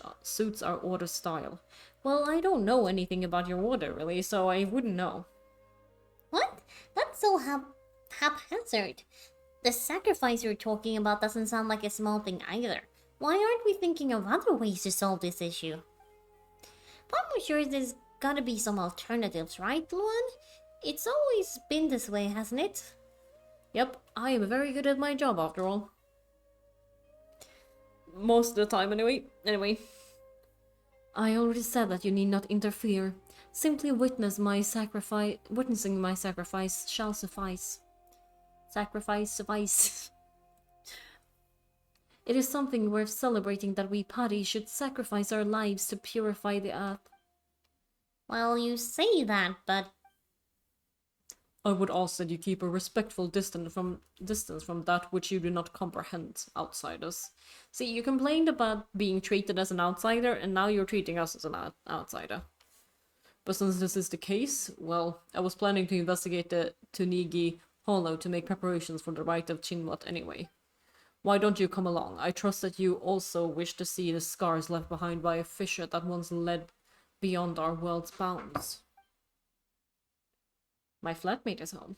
our order style? Well, I don't know anything about your order, really, so I wouldn't know. What? That's so haphazard. The sacrifice you're talking about doesn't sound like a small thing either. Why aren't we thinking of other ways to solve this issue? But I'm sure there's gotta be some alternatives, right, Luan? It's always been this way, hasn't it? Yep, I am very good at my job after all. Most of the time, anyway. I already said that you need not interfere. Simply witnessing my sacrifice shall suffice. Sacrifice suffice. It is something worth celebrating that we Pari should sacrifice our lives to purify the earth. Well, you say that, but I would ask that you keep a respectful distance from that which you do not comprehend, outsiders. See, you complained about being treated as an outsider, and now you're treating us as an outsider. But since this is the case, well, I was planning to investigate the Tunigi Hollow to make preparations for the rite of Chinwat anyway. Why don't you come along? I trust that you also wish to see the scars left behind by a fissure that once led beyond our world's bounds. My flatmate is home.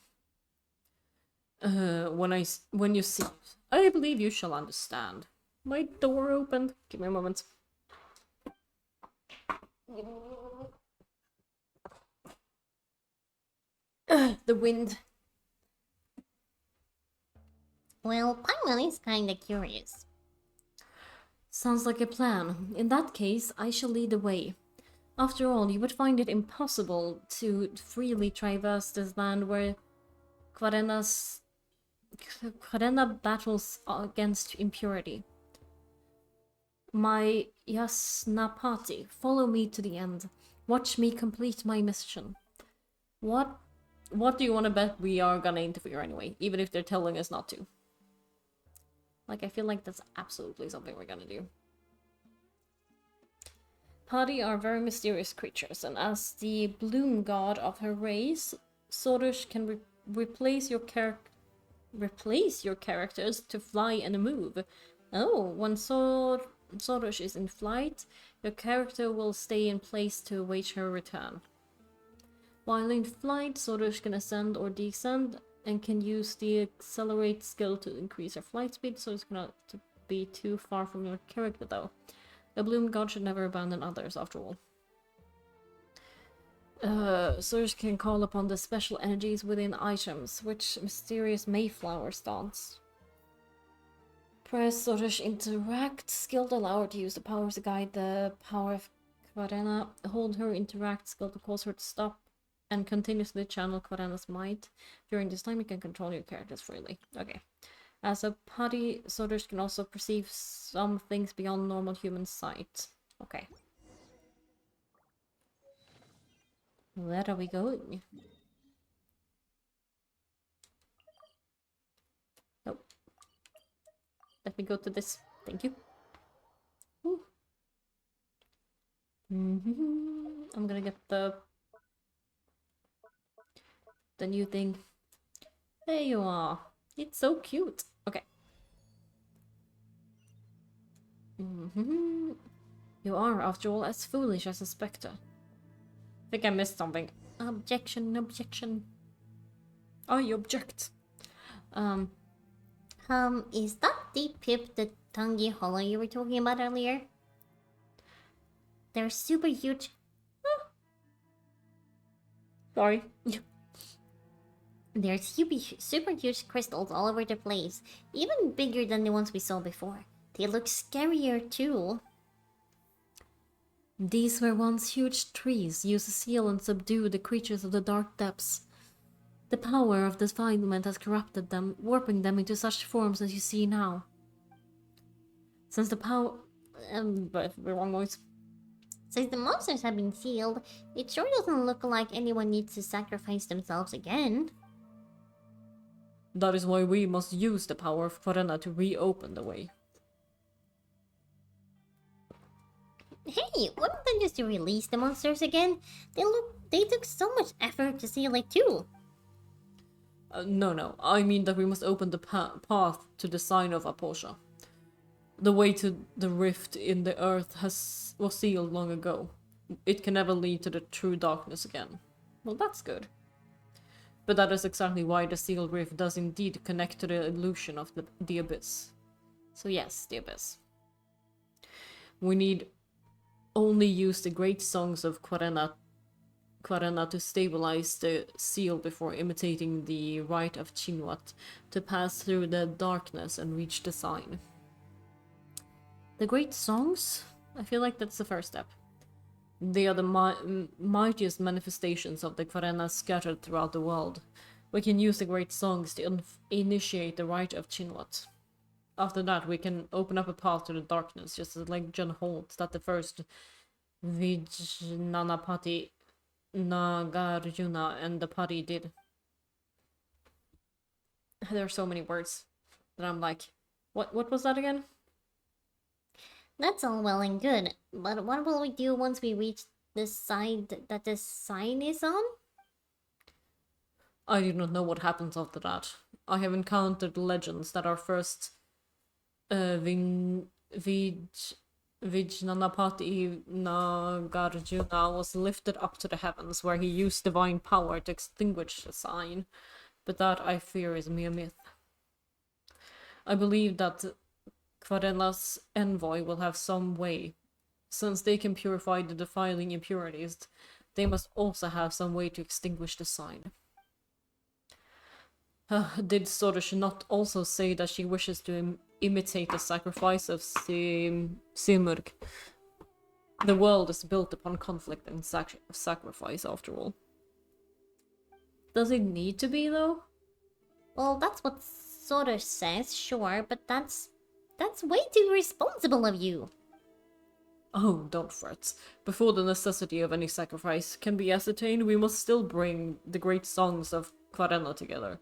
When you see it, I believe you shall understand. My door opened. Give me a moment. The wind. well, Paimon is kinda curious. Sounds like a plan. In that case, I shall lead the way. After all, you would find it impossible to freely traverse this land where Khvarena battles against impurity. My Yasnapati, follow me to the end. Watch me complete my mission. What do you want to bet we are gonna interfere anyway, even if they're telling us not to? Like, I feel like that's absolutely something we're gonna do. Padi are very mysterious creatures, and as the bloom god of her race, Sorush can replace your characters to fly and move. Oh, when Sorush is in flight, your character will stay in place to await her return. While in flight, Sorush can ascend or descend and can use the accelerate skill to increase her flight speed, so it's not to be too far from your character though. A bloom god should never abandon others, after all. Sorush can call upon the special energies within items, which mysterious Mayflower stance. Press Sorush interact skill to allow her to use the powers to guide the power of Khvarena. Hold her interact skill to cause her to stop and continuously channel Khvarena's might. During this time, you can control your characters freely. Okay. As a Padi, Sorush can also perceive some things beyond normal human sight. Okay. Where are we going? Nope. Let me go to this. Thank you. I'm gonna get the new thing. There you are. It's so cute. Okay. You are, after all, as foolish as a spectre. I think I missed something. Objection, objection. I object. Is that the Pip the Tangy Hollow you were talking about earlier? They're super huge. Sorry. There's super huge crystals all over the place, even bigger than the ones we saw before. They look scarier too. These were once huge trees used to seal and subdue the creatures of the dark depths. The power of defilement has corrupted them, warping them into such forms as you see now. Since the power... but the wrong voice. Since the monsters have been sealed, it sure doesn't look like anyone needs to sacrifice themselves again. That is why we must use the power of Khvarena to reopen the way. Hey, wouldn't that just to release the monsters again? They took so much effort to seal it too. No. I mean that we must open the path to the sign of Aposha. The way to the rift in the earth was sealed long ago. It can never lead to the true darkness again. Well, that's good. But that is exactly why the sealed rift does indeed connect to the illusion of the abyss. So yes, the abyss. We need only use the great songs of Khvarena to stabilize the seal before imitating the rite of Chinwat to pass through the darkness and reach the sign. The great songs? I feel like that's the first step. They are the mightiest manifestations of the Khvarena scattered throughout the world. We can use the great songs to initiate the rite of Chinwat. After that, we can open up a path to the darkness, just as Legend holds that the first Vijnanapati, Nagarjuna, and the Pari did. There are so many words that I'm like, what was that again? That's all well and good, but what will we do once we reach the side that the sign is on? I do not know what happens after that. I have encountered legends that our first Vijnanapati Nagarjuna was lifted up to the heavens, where he used divine power to extinguish the sign, but that, I fear, is mere myth. I believe that Khvarena's envoy will have some way. Since they can purify the defiling impurities, they must also have some way to extinguish the sign. Did Sorush not also say that she wishes to imitate the sacrifice of Simurg? The world is built upon conflict and sacrifice, after all. Does it need to be, though? Well, that's what Sorush says, sure, but that's way too responsible of you. Oh, don't fret. Before the necessity of any sacrifice can be ascertained, we must still bring the great songs of Khvarena together.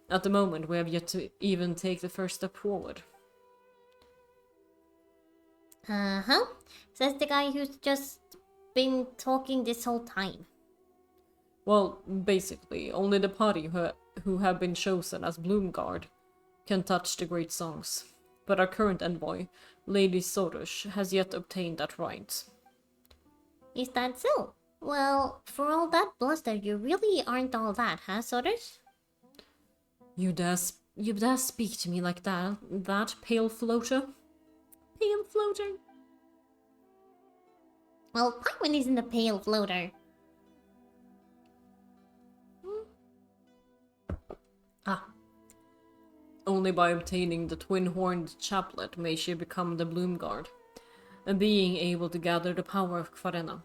At the moment, we have yet to even take the first step forward. Uh-huh. Says the guy who's just been talking this whole time. Well, basically, only the party who have been chosen as Bloomguard can touch the great songs. But our current envoy, Lady Sorush, has yet obtained that right. Is that so? Well, for all that bluster, you really aren't all that, huh, Sodas? You dare speak to me like that pale floater? Pale floater? Well, Paimon isn't a pale floater. Ah. Only by obtaining the twin-horned chaplet may she become the Bloomguard, and being able to gather the power of Khvarena.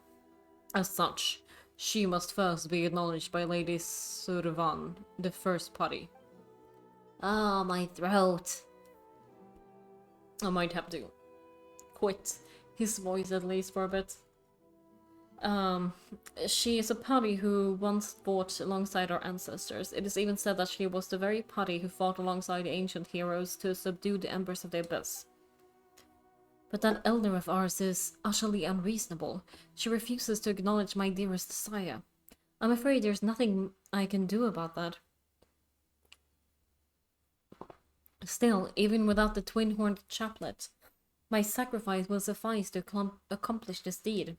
As such, she must first be acknowledged by Lady Survan, the first party. Oh, my throat. I might have to quit his voice at least for a bit. She is a party who once fought alongside our ancestors. It is even said that she was the very party who fought alongside the ancient heroes to subdue the embers of the abyss. But that elder of ours is utterly unreasonable. She refuses to acknowledge my dearest sire. I'm afraid there's nothing I can do about that. Still, even without the twin-horned chaplet, my sacrifice will suffice to accomplish this deed.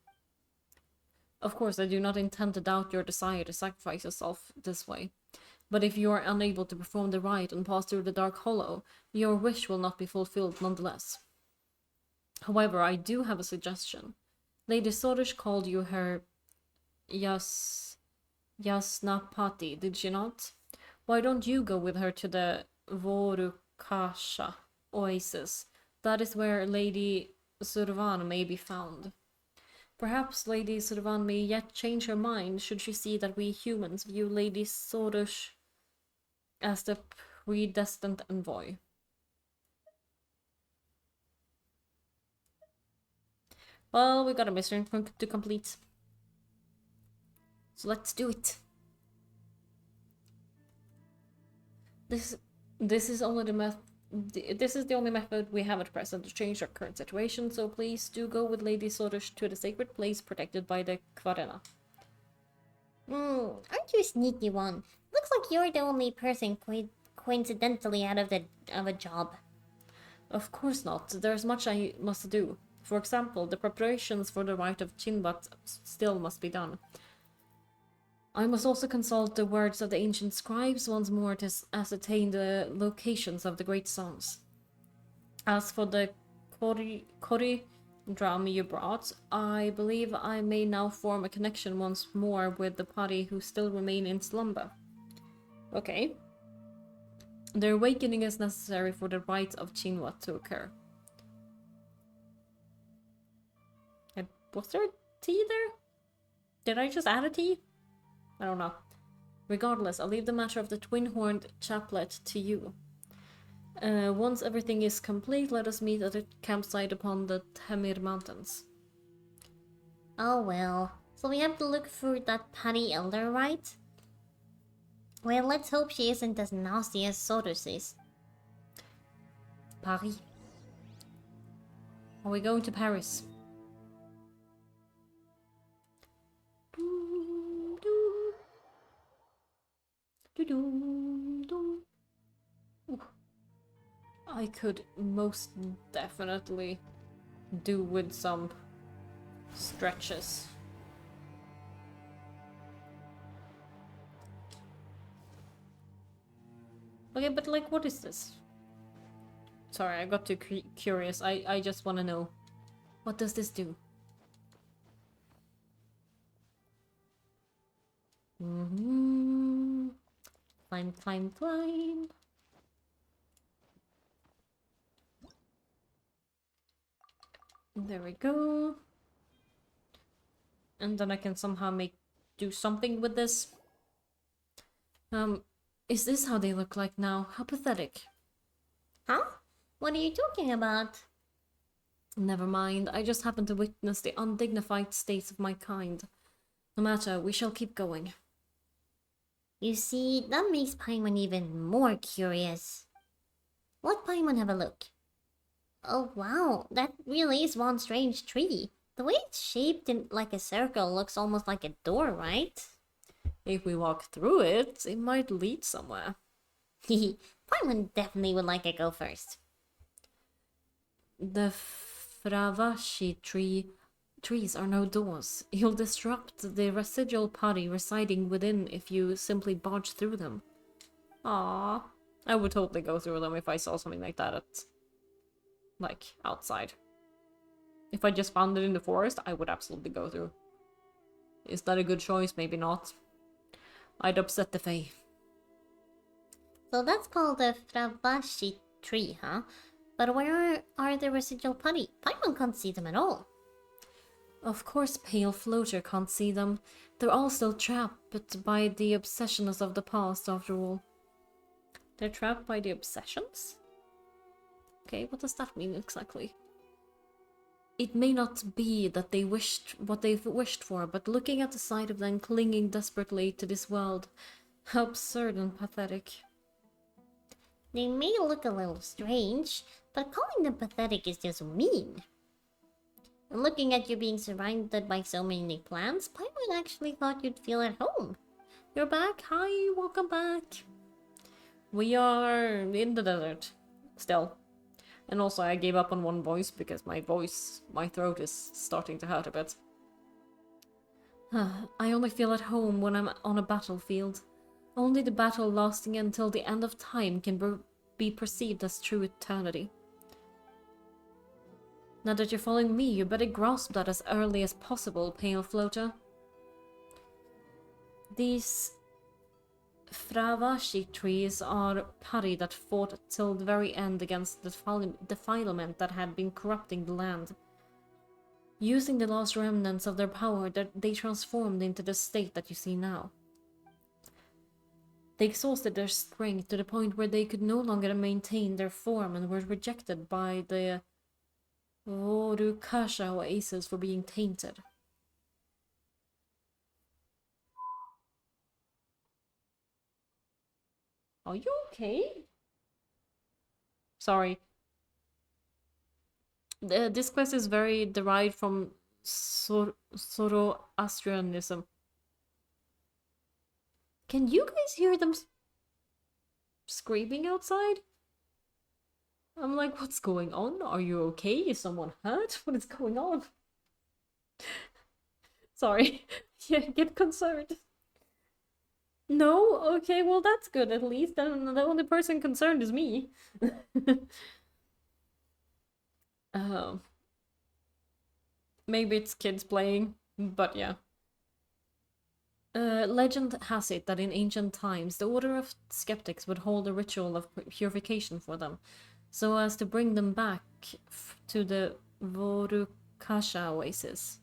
Of course, I do not intend to doubt your desire to sacrifice yourself this way. But if you are unable to perform the rite and pass through the Dark Hollow, your wish will not be fulfilled nonetheless. However, I do have a suggestion. Lady Sorish called you her Yasnapati, did she not? Why don't you go with her to the Vorukasha oasis? That is where Lady Survan may be found. Perhaps Lady Survan may yet change her mind should she see that we humans view Lady Sorush as the predestined envoy. Well, we got a mission to complete. So let's do it. This is only this is the only method we have at present to change our current situation, so please do go with Lady Sorush to the sacred place protected by the Khvarena. Aren't you a sneaky one? Looks like you're the only person coincidentally out of a job. Of course not. There's much I must do. For example, the preparations for the rite of Chinbat still must be done. I must also consult the words of the ancient scribes once more to ascertain the locations of the great songs. As for the Kori drum you brought, I believe I may now form a connection once more with the party who still remain in slumber. Okay. The awakening is necessary for the rite of Chinwat to occur. Was there a T there? Did I just add a T? I don't know. Regardless, I'll leave the matter of the twin-horned chaplet to you. Once everything is complete, let us meet at a campsite upon the Temir Mountains. Oh well. So we have to look for that Patty Elder, right? Well, let's hope she isn't as nasty as Sodus is. Paris. Are we going to Paris? I could most definitely do with some stretches. Okay, but like, what is this? Sorry, I got too curious. I just want to know. What does this do? Climb, climb, climb. There we go. And then I can somehow do something with this. Is this how they look like now? How pathetic. Huh? What are you talking about? Never mind, I just happened to witness the undignified state of my kind. No matter, we shall keep going. You see, that makes Paimon even more curious. Let Paimon have a look. Oh wow, that really is one strange tree. The way it's shaped in like a circle looks almost like a door, right? If we walk through it, it might lead somewhere. Hehe, Paimon definitely would like to go first. The Fravashi trees are no doors. You'll disrupt the residual party residing within if you simply barge through them. Ah, I would totally go through them if I saw something like that at, like, outside. If I just found it in the forest, I would absolutely go through. Is that a good choice? Maybe not. I'd upset the Fae. So that's called the Fravashi tree, huh? But where are the residual putty? Paimon can't see them at all. Of course Pale Floater can't see them. They're all still trapped by the obsessions of the past, after all. They're trapped by the obsessions? Okay, what does that mean exactly? It may not be that they wished what they've wished for, but looking at the sight of them clinging desperately to this world, how absurd and pathetic. They may look a little strange, but calling them pathetic is just mean. And looking at you being surrounded by so many plants, Paimon actually thought you'd feel at home. You're back? Hi, welcome back. We are in the desert. Still. And also I gave up on one voice because my throat is starting to hurt a bit. I only feel at home when I'm on a battlefield. Only the battle lasting until the end of time can be perceived as true eternity. Now that you're following me, you better grasp that as early as possible, Pale Floater. These Fravashi trees are party that fought till the very end against the defilement that had been corrupting the land. Using the last remnants of their power, they transformed into the state that you see now. They exhausted their strength to the point where they could no longer maintain their form and were rejected by the Vorukasha oasis for being tainted. Are you okay? Sorry. This quest is very derived from Zoroastrianism. Can you guys hear them screaming outside? I'm like, what's going on? Are you okay? Is someone hurt? What is going on? Sorry. Yeah, get concerned. No? Okay, well that's good at least. Then the only person concerned is me. Maybe it's kids playing, but yeah. Legend has it that in ancient times, the Order of Skeptics would hold a ritual of purification for them, so as to bring them back to the Vorukasha oasis.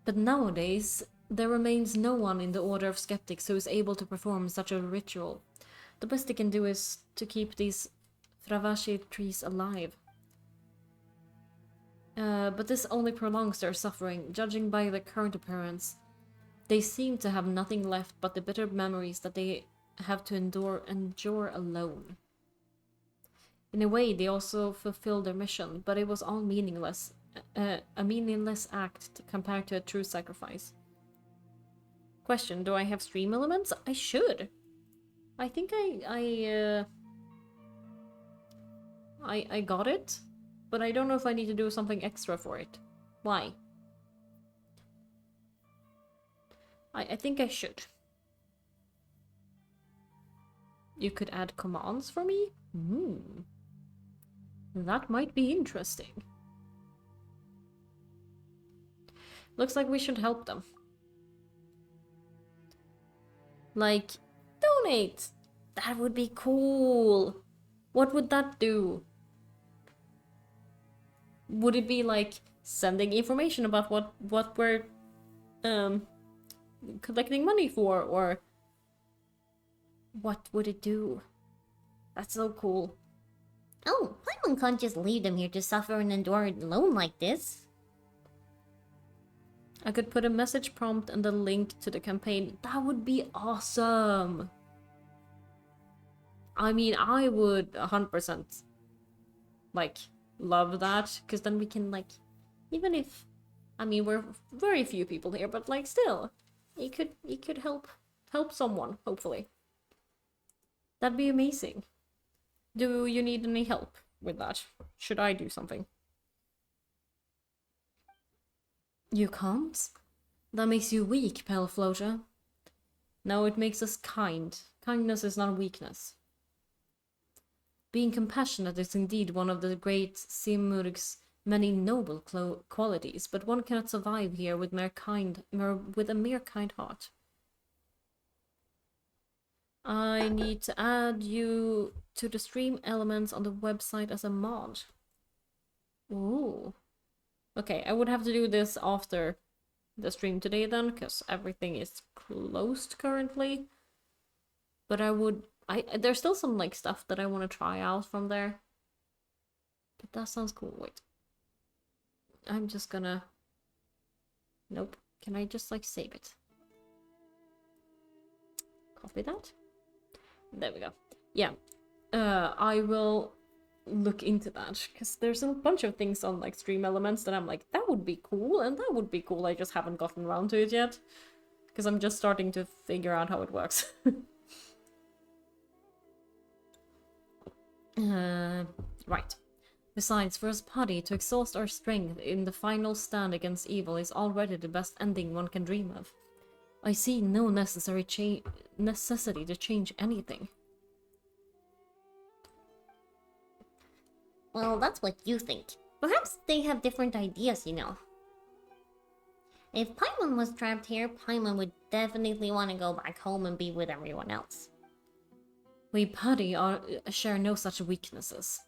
But nowadays, there remains no one in the Order of Skeptics who is able to perform such a ritual. The best they can do is to keep these Fravashi trees alive. But this only prolongs their suffering, judging by their current appearance. They seem to have nothing left but the bitter memories that they have to endure alone. In a way, they also fulfilled their mission, but it was all meaningless. A meaningless act compared to a true sacrifice. Question, do I have stream elements? I should. I think I got it, but I don't know if I need to do something extra for it. Why? I think I should. You could add commands for me? That might be interesting. Looks like we should help them. Like, donate! That would be cool! What would that do? Would it be like sending information about what we're collecting money for, or what would it do? That's so cool. Oh, Paimon can't just leave them here to suffer and endure alone like this. I could put a message prompt and the link to the campaign. That would be awesome! I mean, I would 100% like love that, because then we can like, even if, I mean, we're very few people here, but like still, you could help someone, hopefully. That'd be amazing. Do you need any help with that? Should I do something? You can't? That makes you weak, pale floater. No, it makes us kind. Kindness is not a weakness. Being compassionate is indeed one of the great Simurg's many noble qualities, but one cannot survive here with a mere kind heart. I need to add you to the stream elements on the website as a mod. Ooh. Okay, I would have to do this after the stream today then, because everything is closed currently. But there's still some like stuff that I want to try out from there. But that sounds cool. Wait. I'm just gonna... Nope. Can I just like save it? Copy that. There we go. Yeah. I will look into that, because there's a bunch of things on like stream elements that I'm like, that would be cool, and that would be cool. I just haven't gotten around to it yet, because I'm just starting to figure out how it works. Right. Besides, for us party to exhaust our strength in the final stand against evil is already the best ending one can dream of. I see no necessity to change anything. Well, that's what you think. Perhaps they have different ideas, you know. If Paimon was trapped here, Paimon would definitely want to go back home and be with everyone else. We party share no such weaknesses.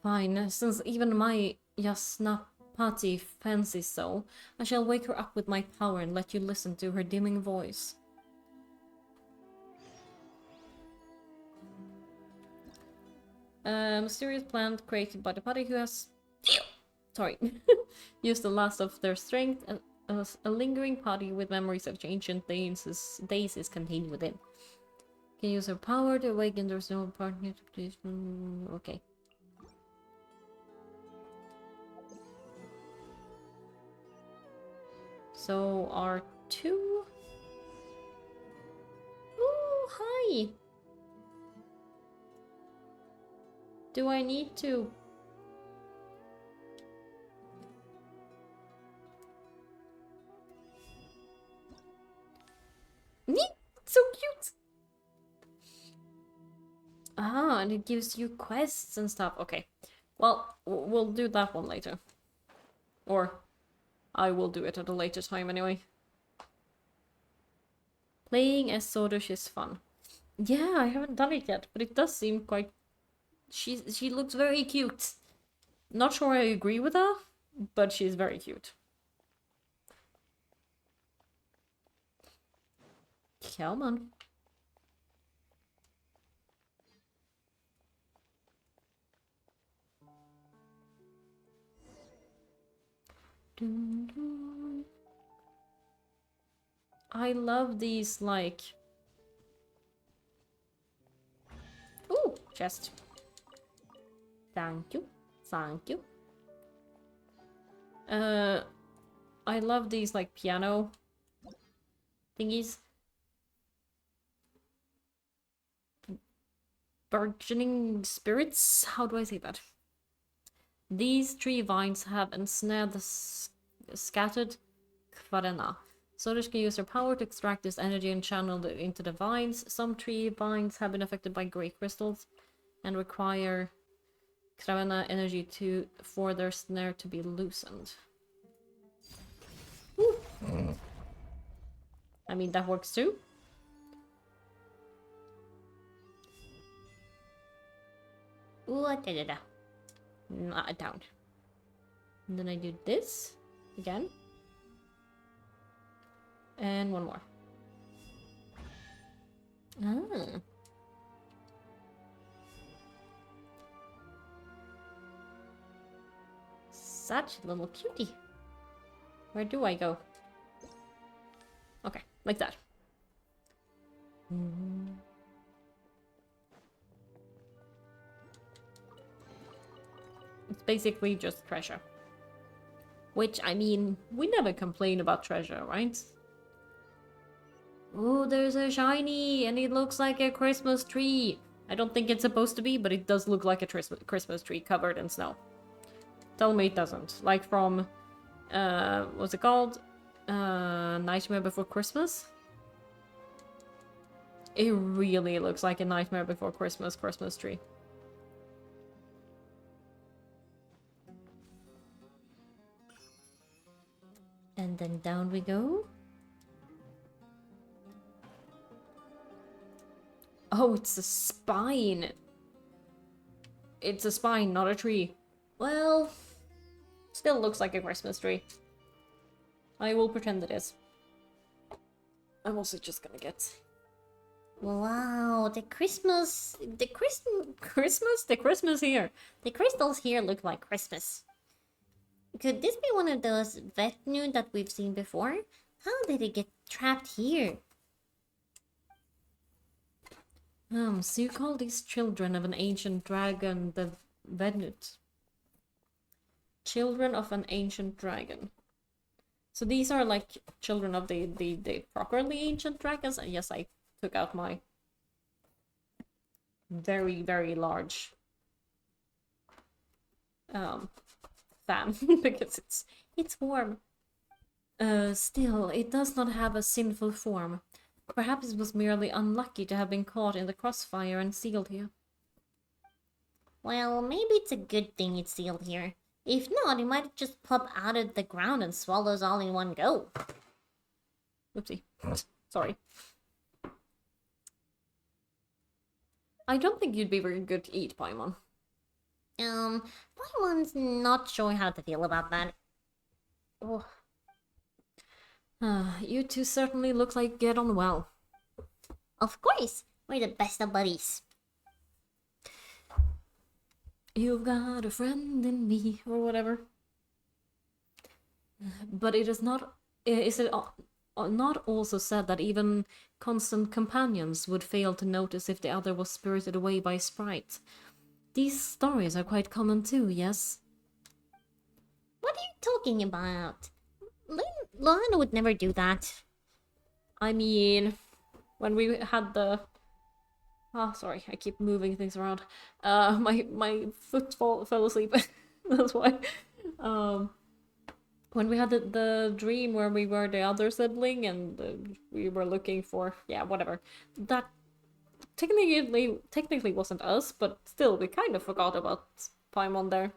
Fine, since even my Yasnapati fancies so, I shall wake her up with my power and let you listen to her dimming voice. Mysterious plant created by the party who has... Sorry. used the last of their strength, a lingering party with memories of ancient days is contained within. Can use her power to awaken there's no partner to please... Okay. So R2? Oh, hi! Do I need to... Neat! So cute! Ah, and it gives you quests and stuff. Okay. Well, we'll do that one later. Or I will do it at a later time anyway. Playing as Sodosh is fun. Yeah, I haven't done it yet, but it does seem quite... She looks very cute. Not sure I agree with her, but she's very cute. Come on. I love these, like... Ooh, chest. Thank you. Thank you. I love these, like, piano thingies. Burgeoning spirits? How do I say that? These tree vines have ensnared the scattered Khvarena. Soldiers can use their power to extract this energy and channel it into the vines. Some tree vines have been affected by grey crystals and require Khvarena energy for their snare to be loosened. Ooh. I mean, that works too. Ooh, da-da-da. Not down. And then I do this again. And one more. Ah. that little cutie? Where do I go? Okay, like that. It's basically just treasure. Which, I mean, we never complain about treasure, right? Oh, there's a shiny, and it looks like a Christmas tree. I don't think it's supposed to be, but it does look like a Christmas tree covered in snow. Tell me it doesn't. Like from, what's it called? Nightmare Before Christmas? It really looks like a Nightmare Before Christmas tree. And then down we go. Oh, it's a spine. It's a spine, not a tree. Well, still looks like a Christmas tree. I will pretend it is. I'm also just gonna get... Wow, the Christmas here. The The crystals here look like Christmas. Could this be one of those Vetnu that we've seen before? How did it get trapped here? So you call these children of an ancient dragon the Vednut? Children of an ancient dragon. So these are like children of the properly ancient dragons. And yes, I took out my very, very large fan because it's warm. Still, it does not have a sinful form. Perhaps it was merely unlucky to have been caught in the crossfire and sealed here. Well, maybe it's a good thing it's sealed here. If not, it might just pop out of the ground and swallow us all in one go. Oopsie. Sorry. I don't think you'd be very good to eat, Paimon. Paimon's not sure how to feel about that. Oh. You two certainly look like get on well. Of course, we're the best of buddies. You've got a friend in me, or whatever. But it is not... Is it not also said that even constant companions would fail to notice if the other was spirited away by a sprite? These stories are quite common too, yes? What are you talking about? Lana would never do that. I mean, when we had the... Oh, sorry, I keep moving things around. My foot fell asleep. That's why. When we had the dream where we were the other sibling and we were looking for... Yeah, whatever. That technically wasn't us, but still, we kind of forgot about Paimon there.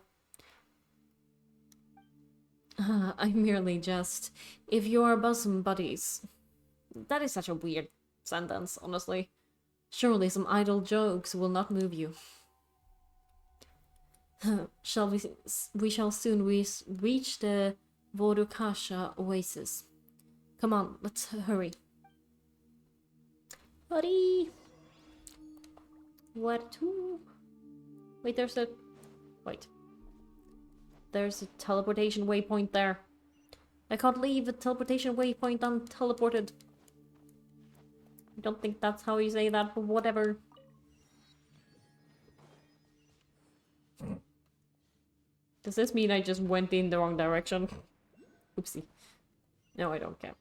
I merely jest. If you are bosom buddies... That is such a weird sentence, honestly. Surely some idle jokes will not move you. We shall soon reach the Vodukasha oasis. Come on, let's hurry. Buddy! Where to? Wait, there's a... Wait. There's a teleportation waypoint there. I can't leave a teleportation waypoint unteleported. I don't think that's how you say that, but whatever. Does this mean I just went in the wrong direction? Oopsie. No, I don't care.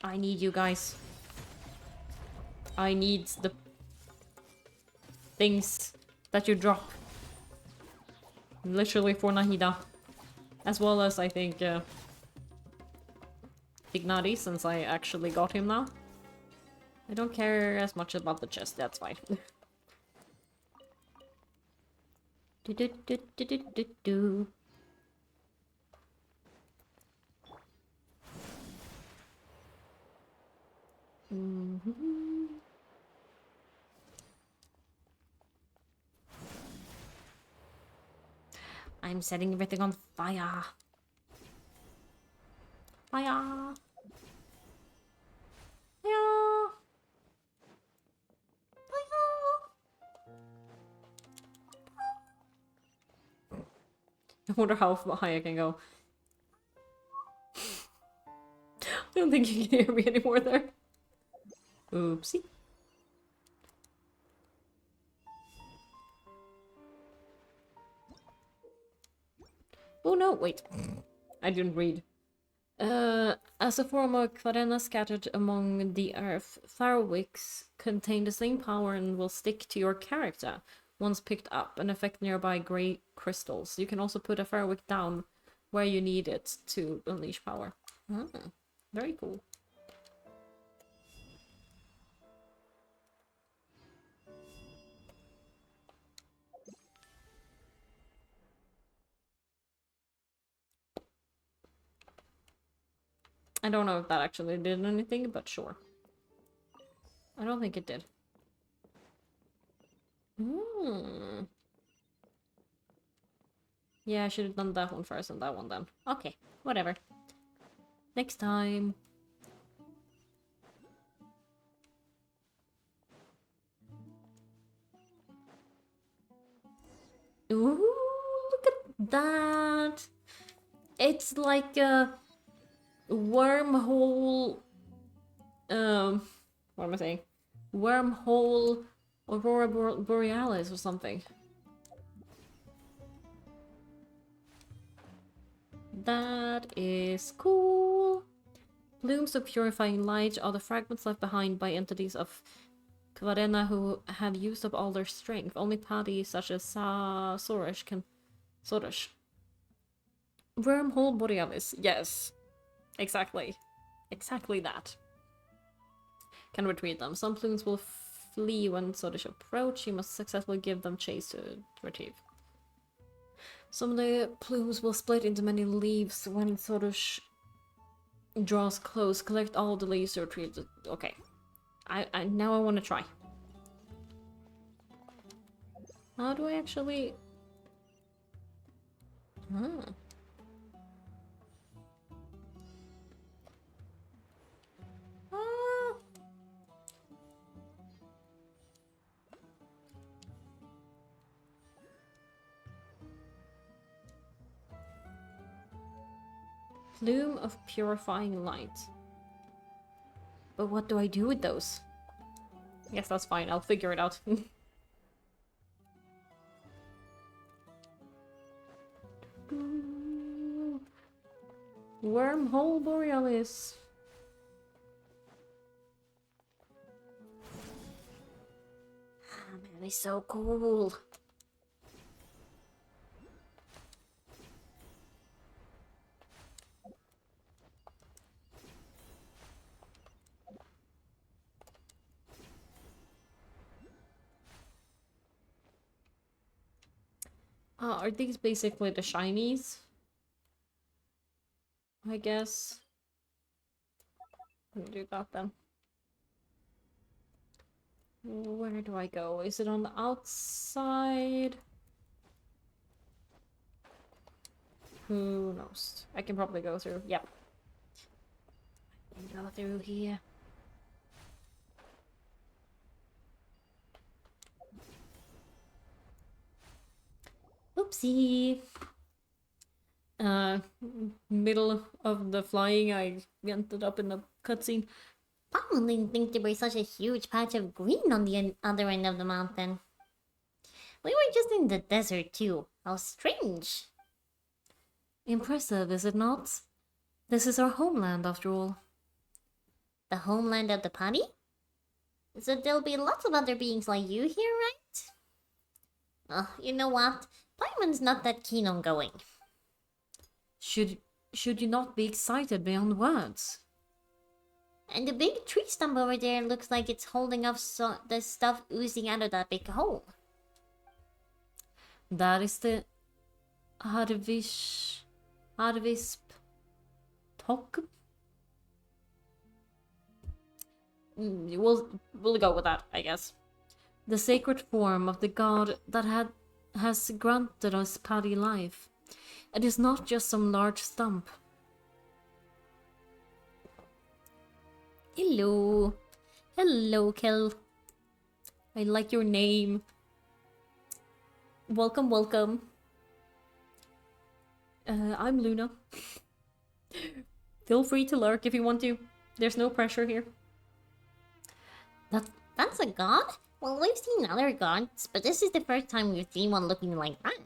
I need you guys. I need the things that you drop. Literally for Nahida. As well as, I think, Ignati, since I actually got him now. I don't care as much about the chest, that's fine. do do do do do do do. I'm setting everything on fire. Hiya! Hiya! I wonder how high I can go. I don't think you can hear me anymore there. Oopsie. Oh no, wait. I didn't read. As a form of Khvarena scattered among the earth, Tharwicks contain the same power and will stick to your character once picked up and affect nearby grey crystals. You can also put a Tharwick down where you need it to unleash power. Ah, very cool. I don't know if that actually did anything, but sure. I don't think it did. Hmm. Yeah, I should have done that one first and that one then. Okay, whatever. Next time. Ooh, look at that! It's like a wormhole. What am I saying? Wormhole Aurora Borealis or something. That is cool. Plumes of purifying light are the fragments left behind by entities of Khvarena who have used up all their strength. Only paddies such as Sorish can... Sorish. Wormhole Borealis. Yes. Exactly. Exactly that. Can retrieve them. Some plumes will flee when Sorish approach. You must successfully give them chase to retrieve. Some of the plumes will split into many leaves when Sorish draws close. Collect all the leaves to retrieve the... Okay. Now I want to try. How do I actually... Ah. Ah. Plume of purifying light. But what do I do with those? Yes, that's fine. I'll figure it out. Wormhole Borealis. Ah, man, it's so cool. Are these basically the shinies? I guess. Let me do that then. Where do I go? Is it on the outside? Who knows? I can probably go through. Yep. I can go through here. Oopsie. Middle of the flying, I ended up in the cutscene. I didn't think there was such a huge patch of green on the other end of the mountain. We were just in the desert too. How strange. Impressive, is it not? This is our homeland, after all. The homeland of the party? So there'll be lots of other beings like you here, right? Oh, you know what? Paimon's not that keen on going. Should you not be excited beyond words? And the big tree stump over there looks like it's holding up the stuff oozing out of that big hole. That is the Harvisp Tok? We'll go with that, I guess. The sacred form of the god that has granted us paddy life. It is not just some large stump. Hello. Hello, Kel. I like your name. Welcome, welcome. I'm Luna. Feel free to lurk if you want to. There's no pressure here. That's a god? Well, we've seen other gods, but this is the first time we've seen one looking like that.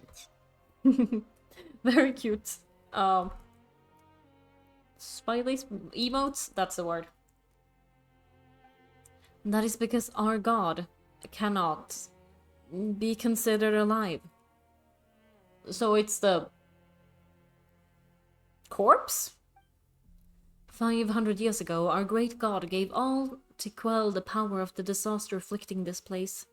Very cute. Smiley emotes? That's the word. That is because our god cannot be considered alive. So it's the corpse? 500 years ago, our great god gave all to quell the power of the disaster afflicting this place.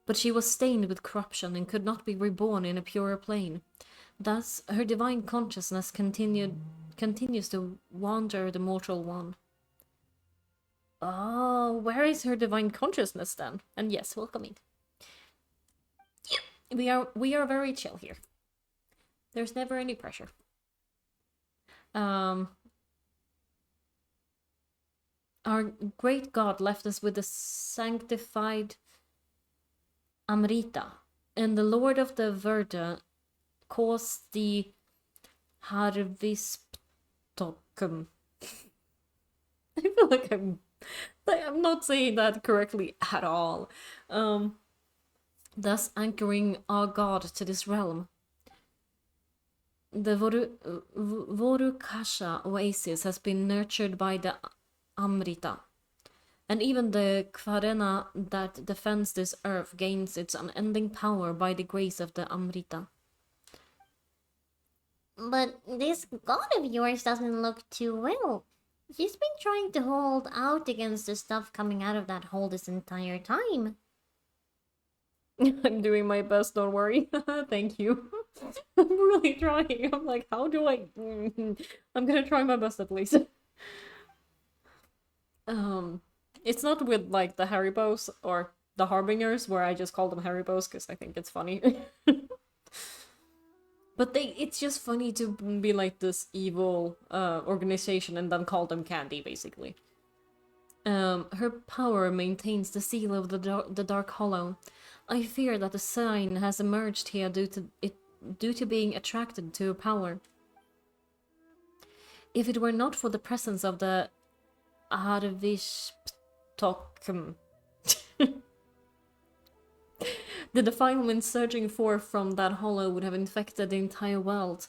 But she was stained with corruption and could not be reborn in a purer plane. Thus, her divine consciousness continues to wander the mortal one. Oh, where is her divine consciousness then? And yes, welcome in. We are very chill here. There's never any pressure. Our great god left us with the sanctified Amrita, and the Lord of the Verda caused the Harvisptokum. I feel like I'm not saying that correctly at all. Thus anchoring our god to this realm. The Vorukasha oasis has been nurtured by the Amrita, and even the Khvarena that defends this earth gains its unending power by the grace of the Amrita. But this god of yours doesn't look too well. She's been trying to hold out against the stuff coming out of that hole this entire time. I'm doing my best, don't worry. Thank you. I'm really trying. I'm like, how do I... I'm gonna try my best at least. It's not with, like, the Haribos or the Harbingers, where I just call them Haribos, because I think it's funny. But it's just funny to be like this evil organization and then call them candy, basically. Her power maintains the seal of the Dark Hollow. I fear that a sign has emerged here due to being attracted to her power. If it were not for the presence of the Arvishtokum, the defilement surging forth from that hollow would have infected the entire world.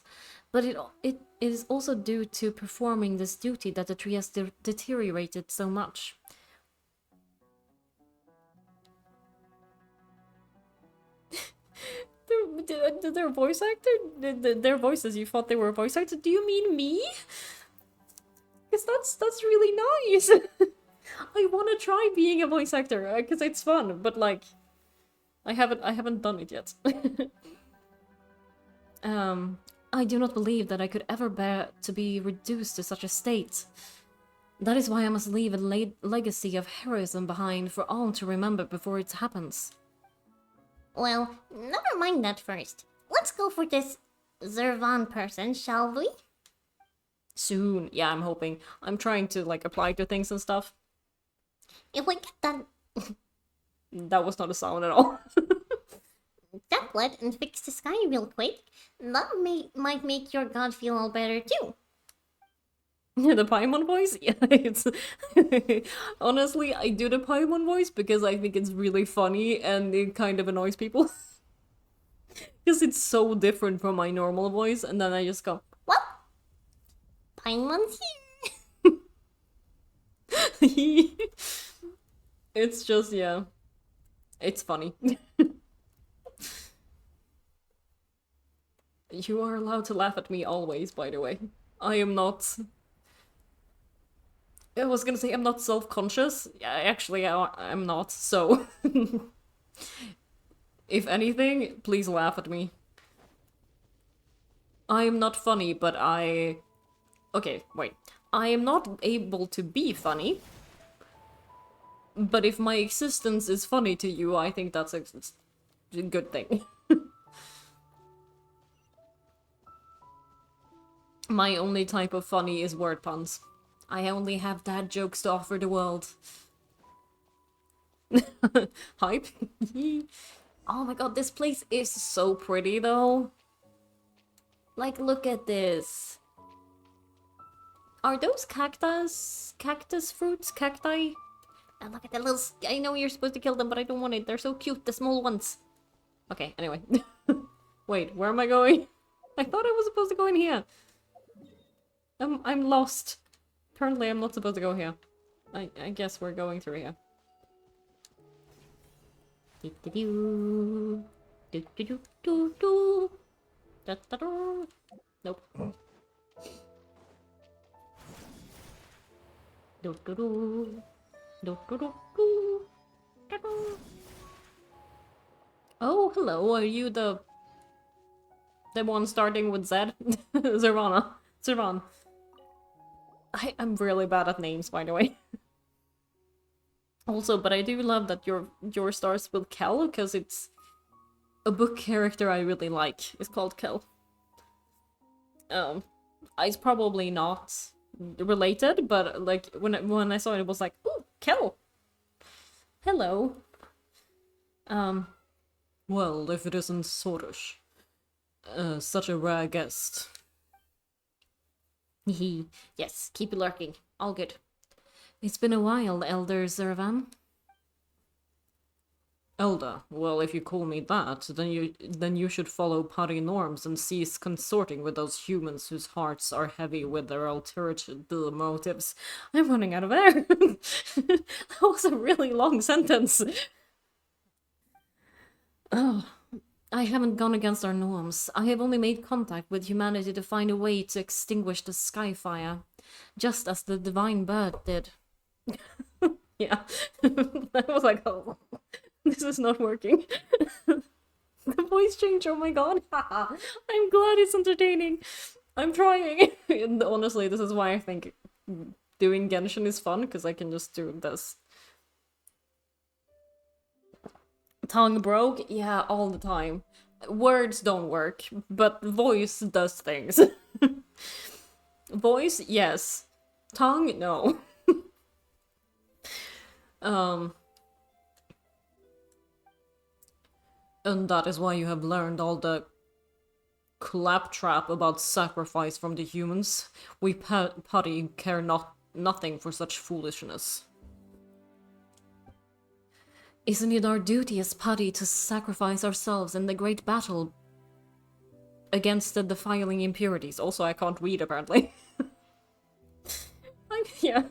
But it is also due to performing this duty that the tree has deteriorated so much. Their voice actor? Their voices, you thought they were voice actors? Do you mean me? Because that's really nice. I want to try being a voice actor, because it's fun, but like... I haven't done it yet. I do not believe that I could ever bear to be reduced to such a state. That is why I must leave a legacy of heroism behind for all to remember before it happens. Well, never mind that first. Let's go for this Zervan person, shall we? Soon. Yeah, I'm hoping. I'm trying to, like, apply to things and stuff. If we get that That was not a sound at all. tablet and fix the sky real quick, that might make your god feel all better too. The Paimon voice? Yeah, it's... Honestly, I do the Paimon voice because I think it's really funny and it kind of annoys people. Because it's so different from my normal voice, and then I just go, What? Paimon's here. It's just, yeah. It's funny. You are allowed to laugh at me always, by the way. I am not... I was gonna say I'm not self-conscious. Yeah, actually, I'm not, so... If anything, please laugh at me. I am not funny, but I... Okay, wait. I am not able to be funny. But if my existence is funny to you, I think that's a good thing. My only type of funny is word puns. I only have dad jokes to offer the world. Hype. Oh my god, this place is so pretty though. Like, look at this. Are those cactus fruits? Cacti? And look at the little... I know you're supposed to kill them, but I don't want it. They're so cute, the small ones. Okay, anyway. Wait, where am I going? I thought I was supposed to go in here. I'm lost. Apparently I'm not supposed to go here. I guess we're going through here. Do-do-do. Do-do-do-do-do. Da-da-da. Nope. Do-do-do. Do-do-do-do. Da-da. Oh, hello. Are you the one starting with Z? Zervana. Zervan. I'm really bad at names, by the way. Also, but I do love that your starts with Kel, because it's a book character I really like. It's called Kel. It's probably not related, but like when I saw it, it was like, ooh, Kel. Hello. Well, if it isn't Sorush. Such a rare guest. Yes, keep lurking. All good. It's been a while, Elder Zervan. Elder, well, if you call me that, then you should follow party norms and cease consorting with those humans whose hearts are heavy with their ulterior motives. I'm running out of air. That was a really long sentence. Oh, I haven't gone against our norms. I have only made contact with humanity to find a way to extinguish the sky-fire, just as the divine bird did. Yeah. I was like, oh, this is not working. The voice change, oh my god. I'm glad it's entertaining. I'm trying. And honestly, this is why I think doing Genshin is fun, because I can just do this. Tongue broke? Yeah, all the time. Words don't work, but voice does things. Voice, yes. Tongue, no. And that is why you have learned all the claptrap about sacrifice from the humans. We putty care nothing for such foolishness. Isn't it our duty as putty to sacrifice ourselves in the great battle against the defiling impurities? Also, I can't read, apparently. Yeah.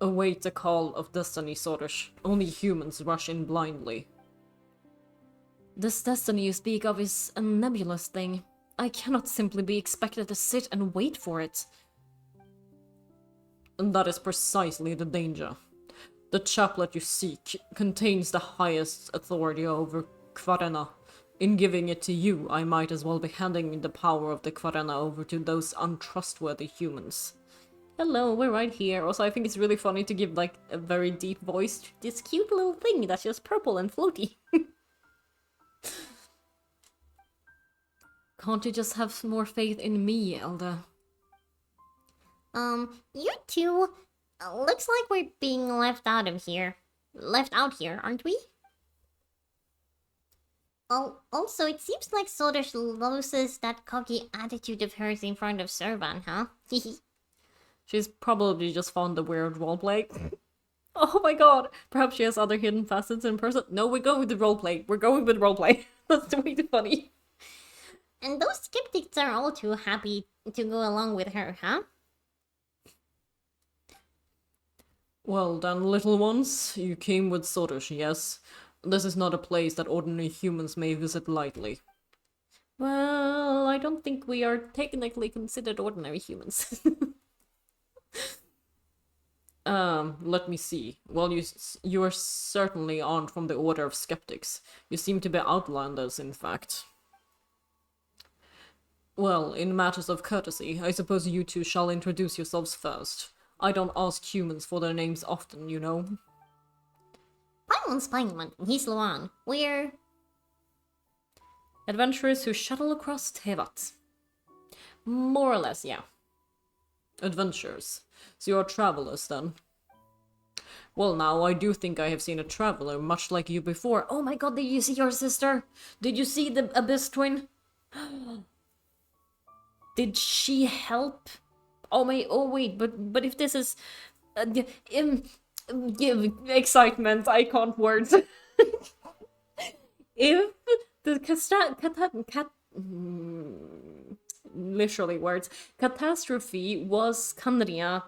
Await the call of destiny, Sorush. Only humans rush in blindly. This destiny you speak of is a nebulous thing. I cannot simply be expected to sit and wait for it. And that is precisely the danger. The chaplet you seek contains the highest authority over Khvarena. In giving it to you, I might as well be handing the power of the Khvarena over to those untrustworthy humans. Hello, we're right here. Also, I think it's really funny to give, like, a very deep voice to this cute little thing that's just purple and floaty. Can't you just have more faith in me, Elder? You two... looks like we're being left out here, aren't we? Also, it seems like Sodash loses that cocky attitude of hers in front of Servan, huh? She's probably just found the weird roleplay. Oh my god! Perhaps she has other hidden facets in person? No, we're going with the roleplay. We're going with roleplay. That's way too funny. And those skeptics are all too happy to go along with her, huh? Well then, little ones, you came with Sorush, yes? This is not a place that ordinary humans may visit lightly. Well, I don't think we are technically considered ordinary humans. Let me see. Well, you are certainly aren't from the order of skeptics. You seem to be outlanders, in fact. Well, in matters of courtesy, I suppose you two shall introduce yourselves first. I don't ask humans for their names often, you know. Paimon's Paimon, he's Luan. We're... adventurers who shuttle across Tevat. More or less, yeah. Adventures. So you're travelers then? Well, now, I do think I have seen a traveler much like you before. Oh my god, did you see your sister? Did you see the Abyss Twin? Did she help? Oh wait, but if this is... um, excitement, I can't words. If the literally words, catastrophe was Kandria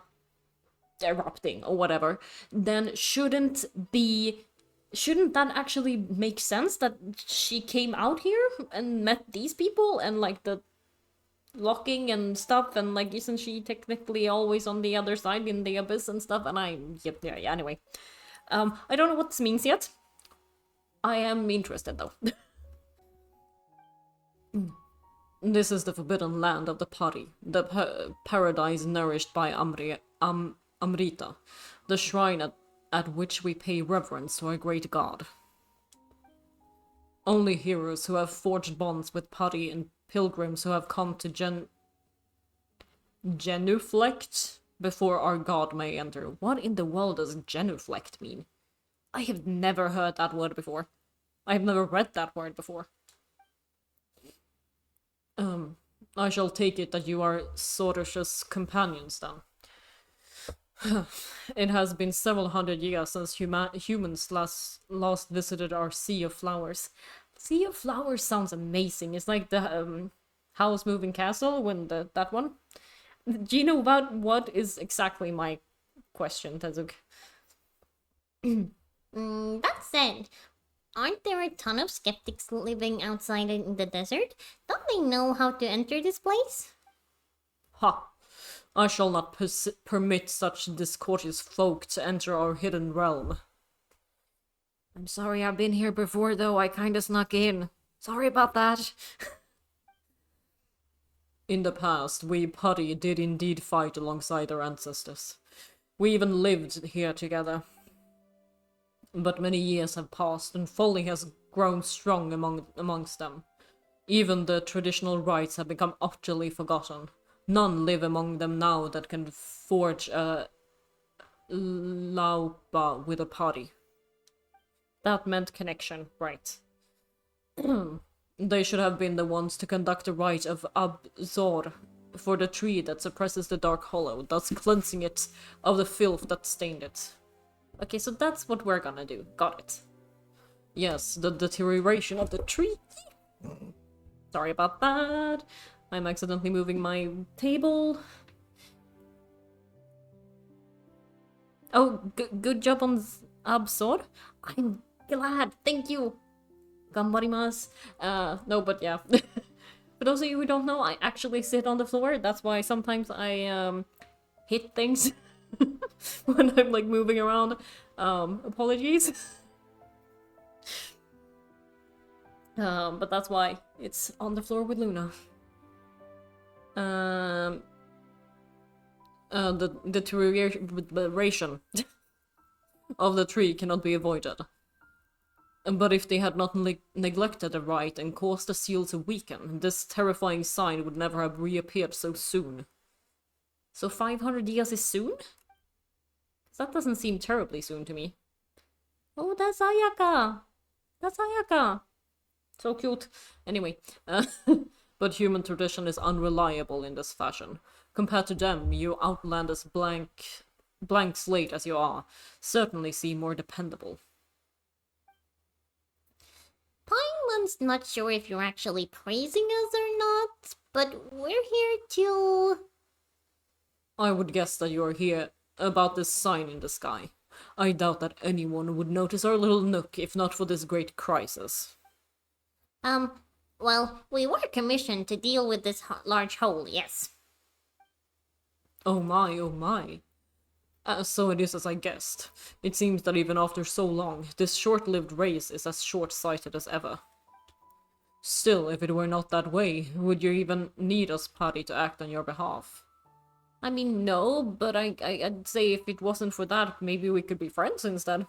erupting or whatever, then shouldn't that actually make sense that she came out here and met these people and like the locking and stuff, and like isn't she technically always on the other side in the abyss and stuff? And yeah, anyway. I don't know what this means yet. I am interested though. This is the forbidden land of the Pari, the paradise nourished by Amrita, the shrine at which we pay reverence to our great god. Only heroes who have forged bonds with Pari and pilgrims who have come to genuflect before our god may enter. What in the world does genuflect mean? I have never heard that word before. I have never read that word before. I shall take it that you are Sorash's companions then. It has been several hundred years since humans last visited our Sea of Flowers. Sea of Flowers sounds amazing. It's like the House Moving Castle, when that one. Do you know about what is exactly my question, Tezuk? That said, aren't there a ton of skeptics living outside in the desert? Don't they know how to enter this place? Ha! I shall not permit such discourteous folk to enter our hidden realm. I'm sorry, I've been here before though, I kinda snuck in. Sorry about that. In the past, we Pari did indeed fight alongside our ancestors. We even lived here together. But many years have passed, and folly has grown strong amongst them. Even the traditional rites have become utterly forgotten. None live among them now that can forge a laupa with a Pari. That meant connection, right? They should have been the ones to conduct the rite of Abzor for the tree that suppresses the Dark Hollow, thus cleansing it of the filth that stained it. Okay, so that's what we're gonna do. Got it. Yes, the deterioration of the tree. Sorry about that. I'm accidentally moving my table. Oh, good job on Absor. I'm glad. Thank you. Gambarimasu. No, but yeah. For those of you who don't know, I actually sit on the floor. That's why sometimes I hit things when I'm like moving around. Apologies. But that's why it's on the floor with Luna. The deterioration of the tree cannot be avoided. But if they had not neglected the rite and caused the seal to weaken, this terrifying sign would never have reappeared so soon. So 500 years is soon? That doesn't seem terribly soon to me. Oh, that's Ayaka! That's Ayaka! So cute. Anyway, but human tradition is unreliable in this fashion. Compared to them, you outlandish blank slate as you are, certainly seem more dependable. Paimon's not sure if you're actually praising us or not, but we're here to... I would guess that you are here about this sign in the sky. I doubt that anyone would notice our little nook if not for this great crisis. Well, we were commissioned to deal with this large hole, yes. Oh my, oh my. So it is as I guessed. It seems that even after so long, this short-lived race is as short-sighted as ever. Still, if it were not that way, would you even need us, Pari, to act on your behalf? I mean, no, but I'd say if it wasn't for that, maybe we could be friends instead.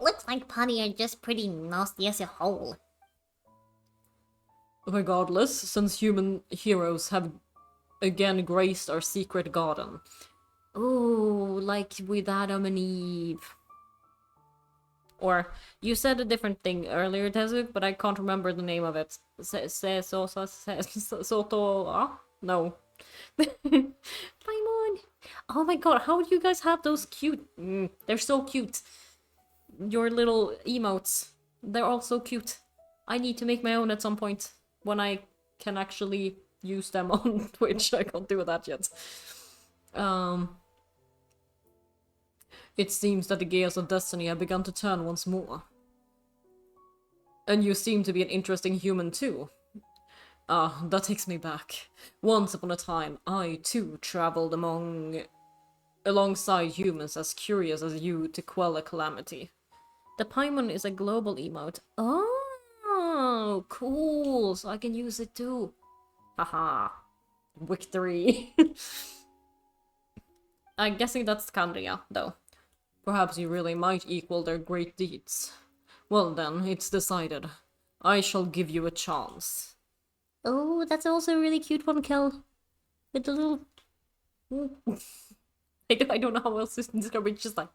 Looks like Putty are just pretty nasty as a whole. Regardless, since human heroes have again graced our secret garden. Oh, like with Adam and Eve. Or, you said a different thing earlier, Tezuk, but I can't remember the name of it. Soto... No. Paimon! Oh my god, how do you guys have those cute... they're so cute. Your little emotes. They're all so cute. I need to make my own at some point. When I can actually use them on Twitch. I can't do that yet. It seems that the gears of destiny have begun to turn once more. And you seem to be an interesting human too. Ah, that takes me back. Once upon a time, I too traveled alongside humans as curious as you to quell a calamity. The Paimon is a global emote. Oh, cool! So I can use it too. Haha. Victory. I'm guessing that's Candia, though. Perhaps you really might equal their great deeds. Well then, it's decided. I shall give you a chance. Oh, that's also a really cute one, Kel. With the little... I don't know how else to describe it, just like...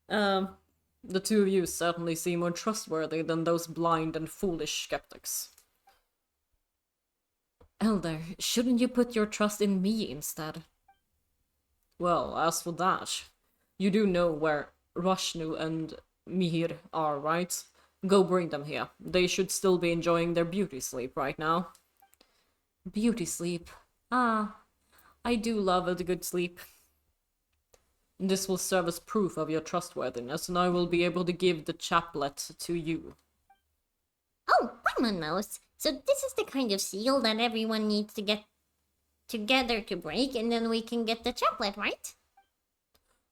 The two of you certainly seem more trustworthy than those blind and foolish skeptics. Elder, shouldn't you put your trust in me instead? Well, as for that, you do know where Rashnu and Mihir are, right? Go bring them here. They should still be enjoying their beauty sleep right now. Beauty sleep? Ah, I do love a good sleep. This will serve as proof of your trustworthiness, and I will be able to give the chaplet to you. Oh, Paimon knows. So this is the kind of seal that everyone needs to get together to break, and then we can get the chaplet, right?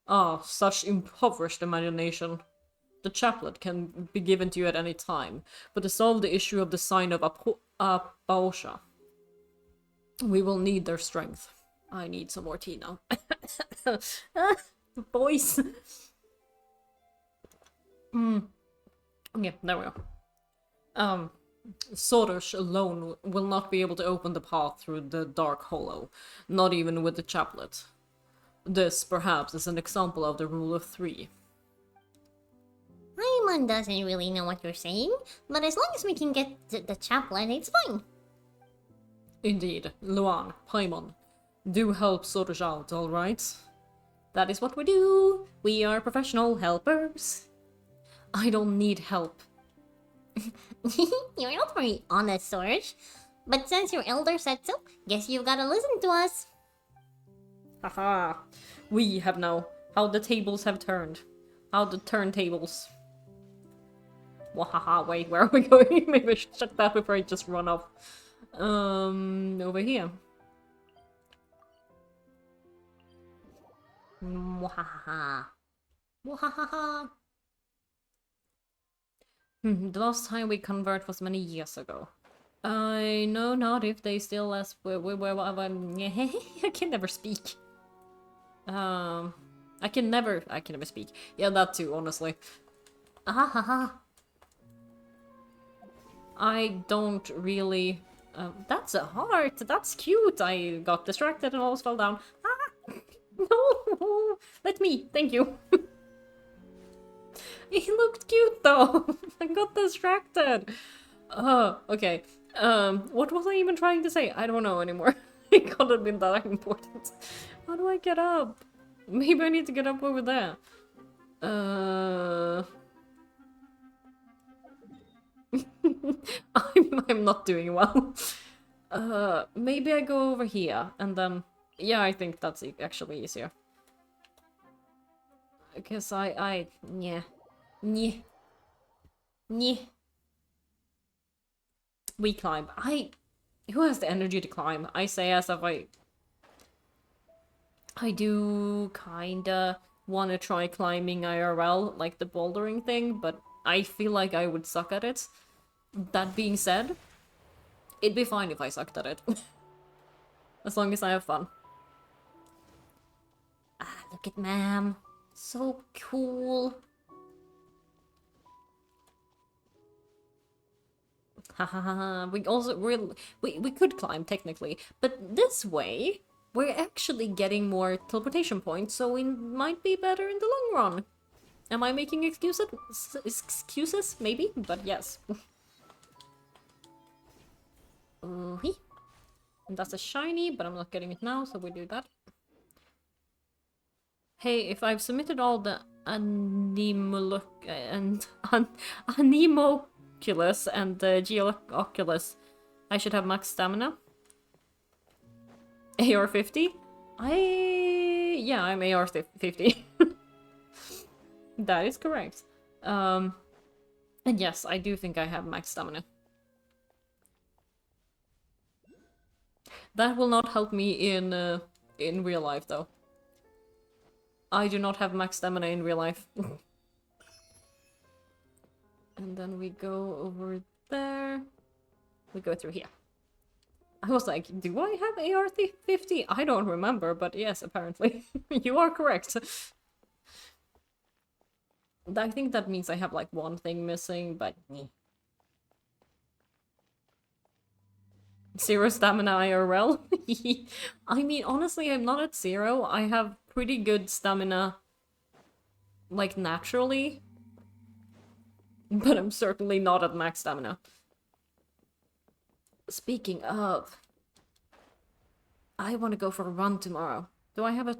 Ah, such impoverished imagination. The chaplet can be given to you at any time, but to solve the issue of the sign of Apaosha, we will need their strength. I need some more tea now. Boys! Okay, there we go. Sorush alone will not be able to open the path through the dark hollow, not even with the chaplet. This, perhaps, is an example of the rule of three. Paimon doesn't really know what you're saying, but as long as we can get the chaplet, it's fine. Indeed, Luan, Paimon, do help Sorush out, alright? That is what we do! We are professional helpers! I don't need help. You're not very honest, Sorush. But since your elder said so, guess you've gotta listen to us. Haha. We have now. How the tables have turned. How the turntables. Wahaha, wait, where are we going? Maybe I should shut that before I just run off. Over here. Mwahaha. Mwahaha. The last time we convert was many years ago. I know not if they still as I can never speak. I can never speak. Yeah, that too, honestly. Ahaha. I don't really... that's a heart! That's cute! I got distracted and almost fell down. Ah! No! Let me! Thank you! He looked cute though! I got distracted! Okay. What was I even trying to say? I don't know anymore. It couldn't have been that important. How do I get up? Maybe I need to get up over there. I'm not doing well. Maybe I go over here and then... Yeah, I think that's actually easier. Because yeah. Nyeh. Nyeh. We climb. Who has the energy to climb? I say as if I do kinda want to try climbing IRL, like the bouldering thing, but I feel like I would suck at it. That being said, it'd be fine if I sucked at it. As long as I have fun. Ah, look at ma'am. So cool. Ha ha ha ha. We could climb technically, but this way we're actually getting more teleportation points, so we might be better in the long run. Am I making excuses? Excuses? Maybe, but yes. Ooh-hee. And that's a shiny, but I'm not getting it now, so we do that. Hey, if I've submitted all the Anemoculus and the Geoculus, I should have max stamina. AR 50? Yeah, I'm AR 50. That is correct. And yes, I do think I have max stamina. That will not help me in real life, though. I do not have max stamina in real life. And then we go over there. We go through here. I was like, do I have AR 50? I don't remember, but yes, apparently. You are correct. I think that means I have like one thing missing, but... Zero stamina IRL? I mean, honestly, I'm not at zero. I have pretty good stamina, like, naturally. But I'm certainly not at max stamina. Speaking of... I want to go for a run tomorrow. Do I have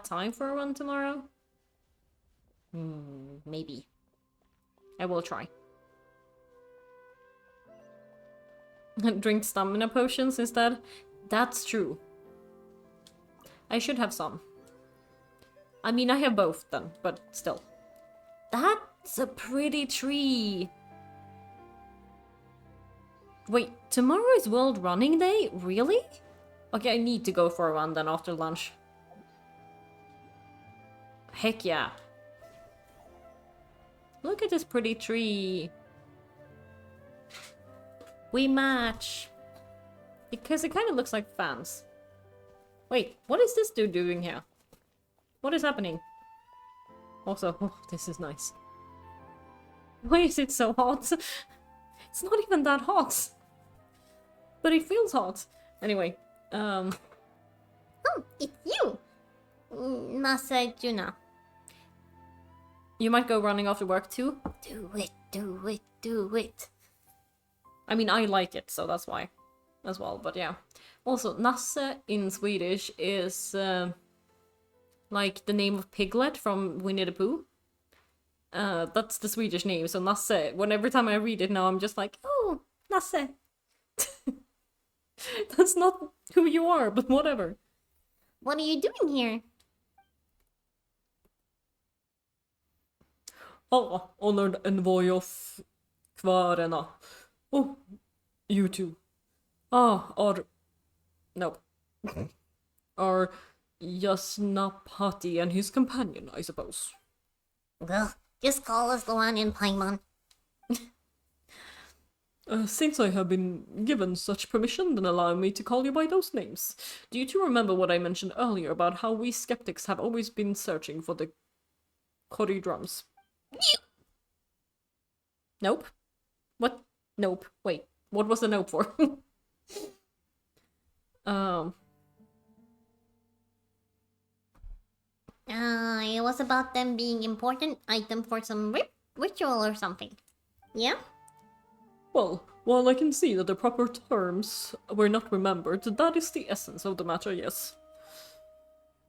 time for a run tomorrow? Maybe. I will try. Drink stamina potions instead? That's true. I should have some. I mean, I have both then, but still. That's a pretty tree. Wait, tomorrow is World Running Day? Really? Okay, I need to go for a run then after lunch. Heck yeah. Look at this pretty tree. We match. Because it kind of looks like fans. Wait, what is this dude doing here? What is happening? Also, oh, this is nice. Why is it so hot? It's not even that hot. But it feels hot. Anyway, Oh, it's you! Nasa Juna. You might go running after work too? Do it, do it, do it. I mean, I like it, so that's why. As well, but yeah. Also, Nasse in Swedish is like the name of Piglet from Winnie the Pooh. That's the Swedish name, so Nasse. Every time I read it now, I'm just like, oh, Nasse. That's not who you are, but whatever. What are you doing here? Oh, honored envoy of Khvarena. Oh, you too. No. Are Yasnapati and his companion, I suppose. Ugh, just call us the one in Paimon. Since I have been given such permission, then allow me to call you by those names. Do you two remember what I mentioned earlier about how we skeptics have always been searching for the Kori drums? Nope. What? Nope. Wait, what was the nope for? It was about them being important item for some ritual or something. Yeah? Well, while I can see that the proper terms were not remembered, that is the essence of the matter, yes.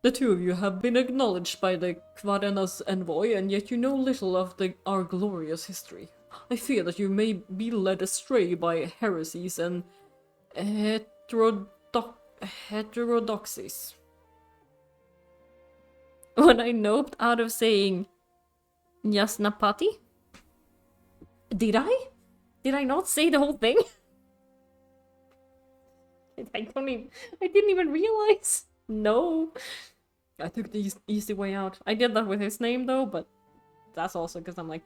The two of you have been acknowledged by the Khvarena's envoy, and yet you know little of our glorious history. I fear that you may be led astray by heresies and heterodoxies. When I noped out of saying Yasnapati? Did I? Did I not say the whole thing? I didn't even realize. No. I took the easy way out. I did that with his name though, but that's also because I'm like,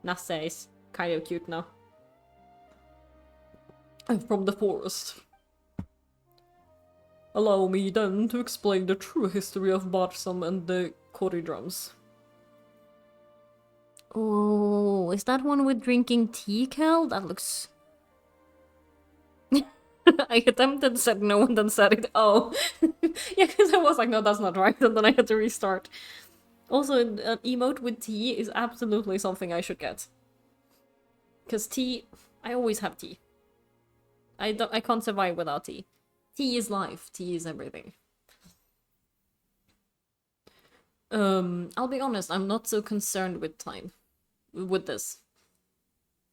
Nasse is kind of cute now. I'm from the forest. Allow me then to explain the true history of Barsam and the Kori drums. Oh, is that one with drinking tea, Kel? That looks I attempted, said no, and then said it. Oh. Yeah, because I was like, no, that's not right, and then I had to restart. Also, an emote with tea is absolutely something I should get. Because tea, I always have tea. I can't survive without tea. Tea is life. Tea is everything. I'll be honest, I'm not so concerned with time. With this.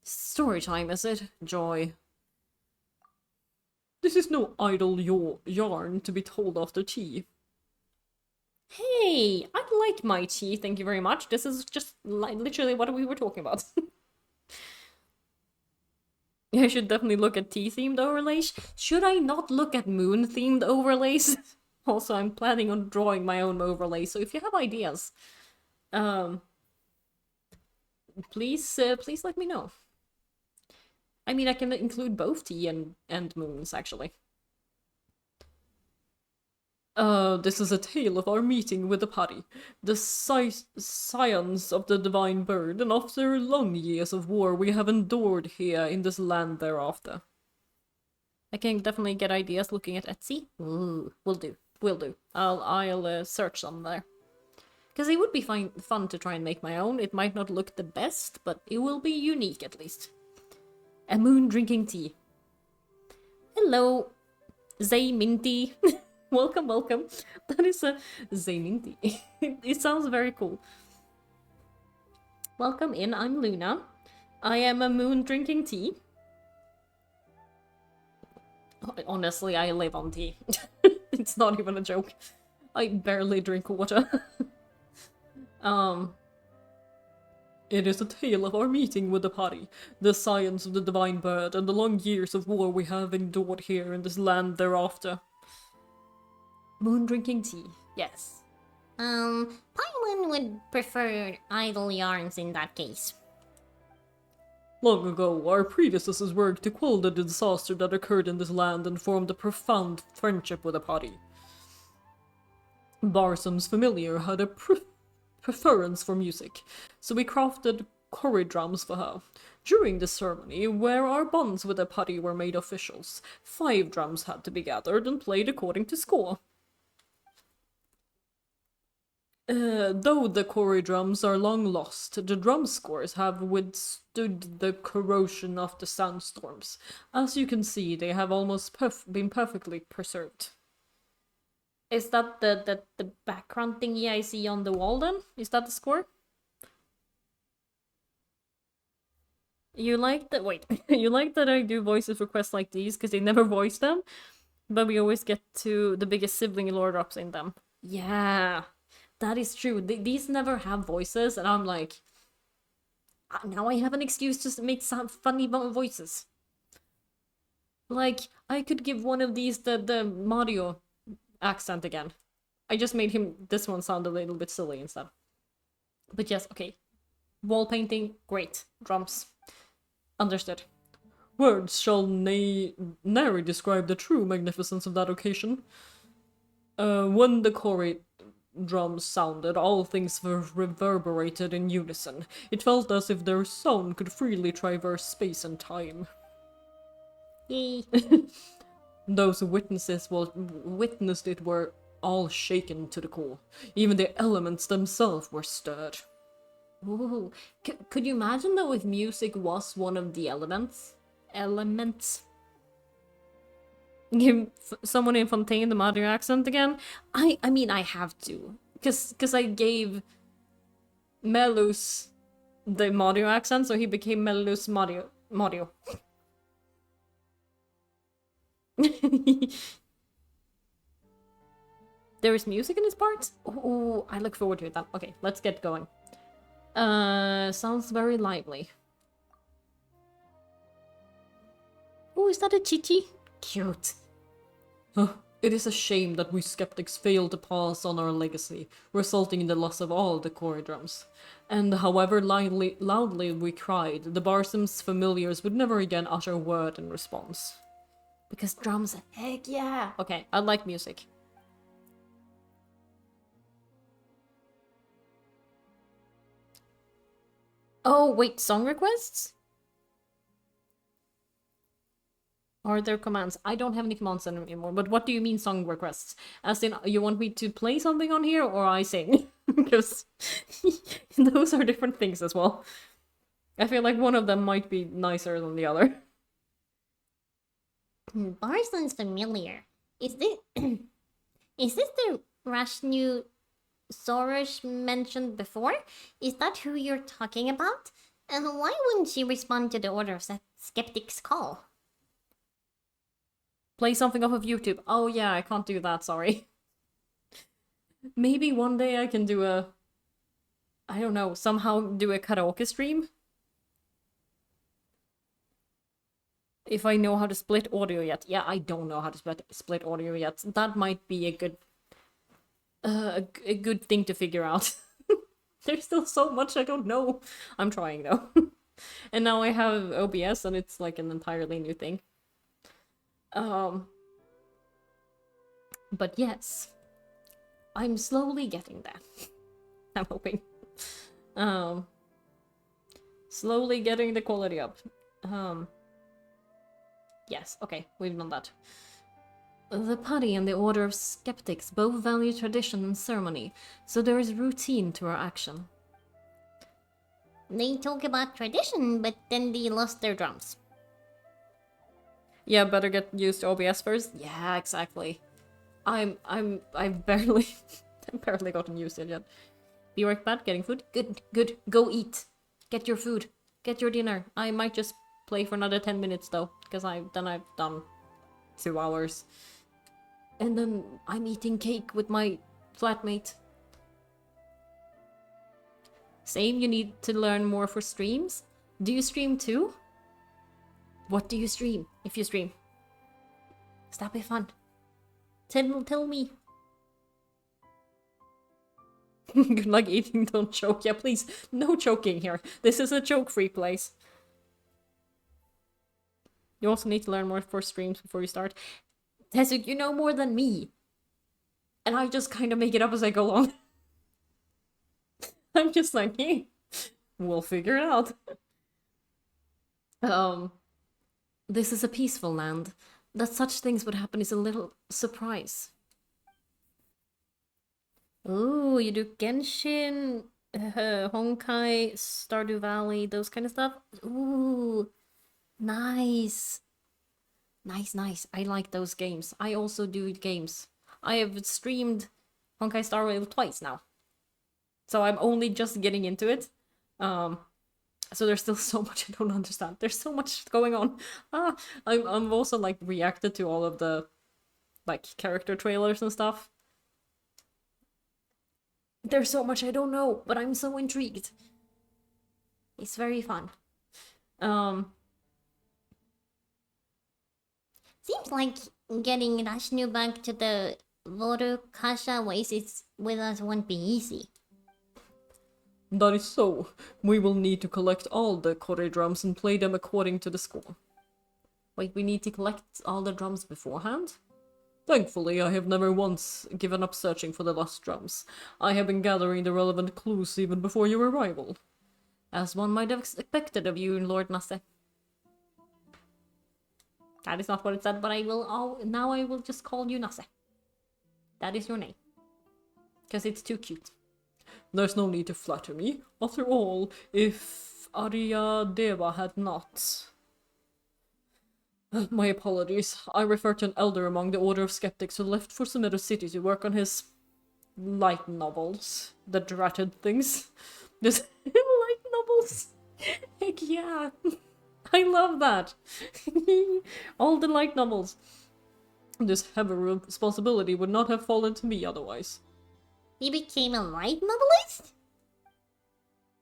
Story time, is it? Joy. This is no idle yarn to be told after tea. Hey, I like my tea, thank you very much. This is just literally what we were talking about. I should definitely look at tea-themed overlays. Should I not look at moon-themed overlays? Also, I'm planning on drawing my own overlay, so if you have ideas, please let me know. I mean, I can include both tea and moons, actually. This is a tale of our meeting with the party, the scions of the divine bird, and after long years of war we have endured here in this land thereafter. I can definitely get ideas looking at Etsy. Ooh, will do. I'll search some there. Because it would be fun to try and make my own. It might not look the best, but it will be unique at least. A moon drinking tea. Hello, Zay Minty. Welcome. That is a Zay Minty. It sounds very cool. Welcome in, I'm Luna. I am a moon drinking tea. Honestly, I live on tea. It's not even a joke. I barely drink water. It is a tale of our meeting with the party, the science of the divine bird, and the long years of war we have endured here in this land thereafter. Moon drinking tea, yes. Paimon would prefer idle yarns in that case. Long ago, our predecessors worked to quell the disaster that occurred in this land and formed a profound friendship with the party. Barsum's familiar had a preference for music, so we crafted chorus drums for her. During the ceremony, where our bonds with the party were made officials, 5 drums had to be gathered and played according to score. Though the chorus drums are long lost, the drum scores have withstood the corrosion of the sandstorms. As you can see, they have almost been perfectly preserved. Is that the background thingy I see on the wall then? Is that the score? You like that? Wait, you like that I do voices requests like these because they never voice them, but we always get to the biggest sibling lore drops in them. Yeah, that is true. These never have voices, and I'm like, now I have an excuse to make some funny voices. Like, I could give one of these the Mario accent again. I just made this one sound a little bit silly instead. But yes, okay. Wall painting, great. Drums. Understood. Words shall nary describe the true magnificence of that occasion. When the chorus drums sounded, all things were reverberated in unison. It felt as if their sound could freely traverse space and time. Yay. Those who witnessed it were all shaken to the core. Even the elements themselves were stirred. Ooh. Could you imagine though if music was one of the elements? Give someone in Fontaine the Mario accent again? I mean, I have to. Because I gave Melus the Mario accent, so he became Melus Mario. There is music in this part? Oh, I look forward to it then. Okay, let's get going. Sounds very lively. Oh, is that a Chichi? Cute. It is a shame that we skeptics failed to pass on our legacy, resulting in the loss of all the chorus drums. And however loudly we cried, the Barsum's familiars would never again utter a word in response. Because drums, heck yeah! Okay, I like music. Oh, wait, song requests? Are there commands? I don't have any commands anymore, but what do you mean song requests? As in, you want me to play something on here or I sing? Because those are different things as well. I feel like one of them might be nicer than the other. Bar sounds familiar. Is this is this the Rashnu Soros mentioned before? Is that who you're talking about? And why wouldn't she respond to the Order of Skeptics call? Play something off of YouTube. Oh yeah, I can't do that, sorry. Maybe one day I can do I don't know, somehow do a karaoke stream? If I know how to split audio yet. Yeah, I don't know how to split audio yet. That might be a good thing to figure out. There's still so much I don't know. I'm trying though. And now I have OBS and it's like an entirely new thing. But yes, I'm slowly getting there. I'm hoping. Slowly getting the quality up. Yes, okay, we've done that. The party and the Order of Skeptics both value tradition and ceremony, so there is routine to our action. They talk about tradition, but then they lost their drums. Yeah, better get used to OBS first. Yeah, exactly. I've barely I've barely gotten used to it yet. Be right back, getting food. Good. Go eat. Get your food. Get your dinner. I might just play for another 10 minutes though, because I've done 2 hours. And then I'm eating cake with my flatmate. Same, you need to learn more for streams. Do you stream too? What do you stream, if you stream? That'd be fun. Tell me. Good luck eating, don't choke. Yeah, please, no choking here. This is a choke-free place. You also need to learn more for streams before you start. Tesu, you know more than me. And I just kind of make it up as I go along. I'm just like, hey, we'll figure it out. This is a peaceful land. That such things would happen is a little surprise. Ooh, you do Genshin, Honkai, Stardew Valley, those kind of stuff. Ooh, nice. Nice. I like those games. I also do games. I have streamed Honkai Star Rail twice now. So I'm only just getting into it. So there's still so much I don't understand. There's so much going on. I'm also like reacted to all of the like character trailers and stuff. There's so much I don't know, but I'm so intrigued. It's very fun. Seems like getting Rashnu back to the Voru Kasha ways with us won't be easy. That is so. We will need to collect all the kore drums and play them according to the score. Wait, we need to collect all the drums beforehand? Thankfully, I have never once given up searching for the lost drums. I have been gathering the relevant clues even before your arrival. As one might have expected of you, Lord Nase. That is not what it said, but now I will just call you Nase. That is your name. Because it's too cute. There's no need to flatter me. After all, if Arya Deva had not... My apologies. I refer to an elder among the Order of Skeptics who left for some other city to work on his light novels. The dratted things. This light novels. Heck yeah. I love that. All the light novels. This heavy responsibility would not have fallen to me otherwise. He became a light novelist?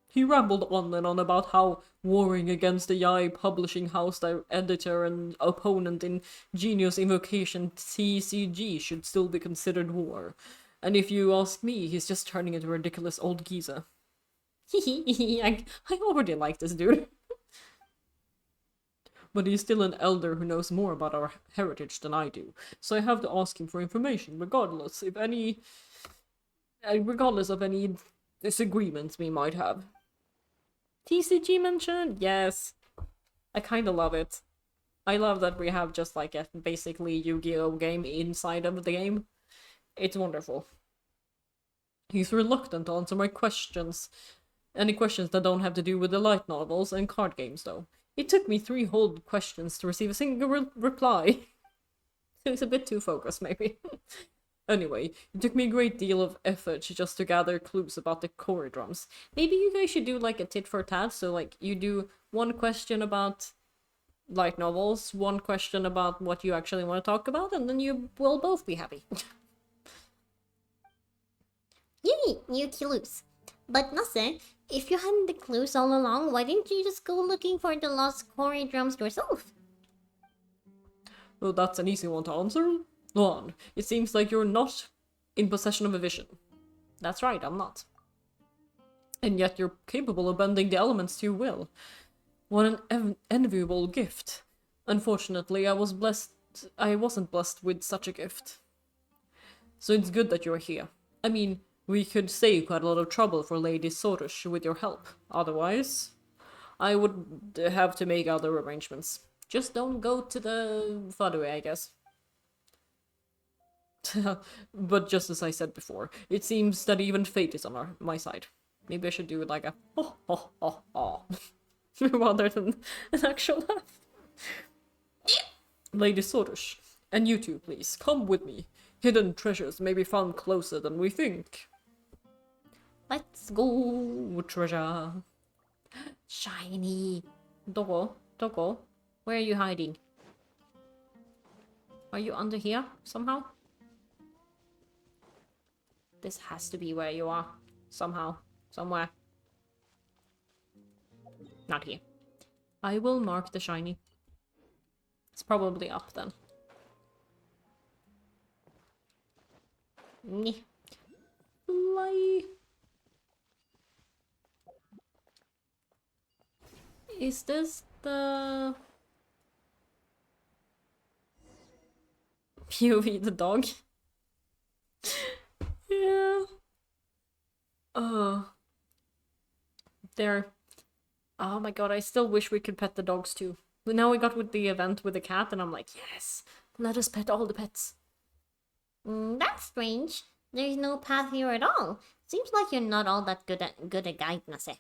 He rambled on and on about how warring against the Yai publishing house their editor and opponent in Genius Invocation TCG should still be considered war. And if you ask me, he's just turning into a ridiculous old geezer. I already like this dude. But he's still an elder who knows more about our heritage than I do, so I have to ask him for information, regardless of any disagreements we might have. TCG mention? Yes. I kinda love it. I love that we have just like a basically Yu-Gi-Oh game inside of the game. It's wonderful. He's reluctant to answer my questions. Any questions that don't have to do with the light novels and card games, though. It took me 3 whole questions to receive a single reply. It's a bit too focused, maybe. Anyway, it took me a great deal of effort just to gather clues about the Kori drums. Maybe you guys should do like a tit for tat, so like you do one question about light novels, one question about what you actually want to talk about, and then you will both be happy. You need new clues. But Nase, if you had the clues all along, why didn't you just go looking for the lost Kori drums yourself? Well, that's an easy one to answer. One, it seems like you're not in possession of a vision. That's right, I'm not. And yet you're capable of bending the elements to your will. What an enviable gift. Unfortunately, I wasn't blessed with such a gift. So it's good that you're here. I mean, we could save quite a lot of trouble for Lady Sorush with your help. Otherwise, I would have to make other arrangements. Just don't go to the Fadue, I guess. But just as I said before, it seems that even fate is on my side. Maybe I should do like a ho ho ho ho rather than an actual laugh. Lady Sorush, and you two, please, come with me. Hidden treasures may be found closer than we think. Let's go, treasure. Shiny. Doggo, where are you hiding? Are you under here somehow? This has to be where you are. Somehow. Somewhere. Not here. I will mark the shiny. It's probably up then. Nyeh. Fly. Is this the... POV the dog? Yeah. There. Oh my god, I still wish we could pet the dogs too. But now we got with the event with the cat and I'm like, yes, let us pet all the pets. That's strange. There's no path here at all. Seems like you're not all that good a guide, Nase.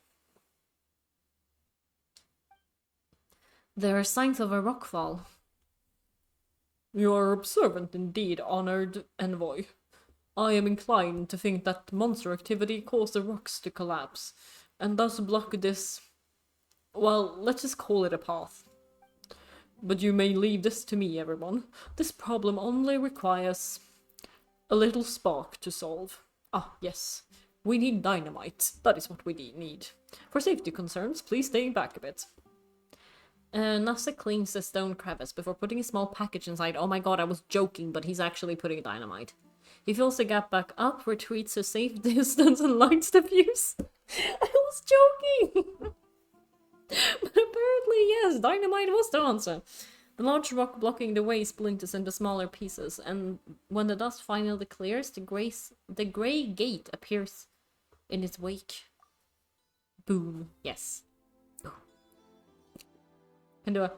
There are signs of a rockfall. You are observant indeed, honored envoy. I am inclined to think that monster activity caused the rocks to collapse, and thus block this... well, let's just call it a path. But you may leave this to me, everyone. This problem only requires a little spark to solve. Ah, yes. We need dynamite. That is what we need. For safety concerns, please stay back a bit. Nase cleans the stone crevice before putting a small package inside. Oh my god, I was joking, but he's actually putting dynamite. He fills the gap back up, retreats a safe distance, and lights the fuse. I was joking! But apparently, yes, dynamite was the answer. The large rock blocking the way splinters into smaller pieces, and when the dust finally clears, the grey gate appears in its wake. Boom. Yes. Can do it.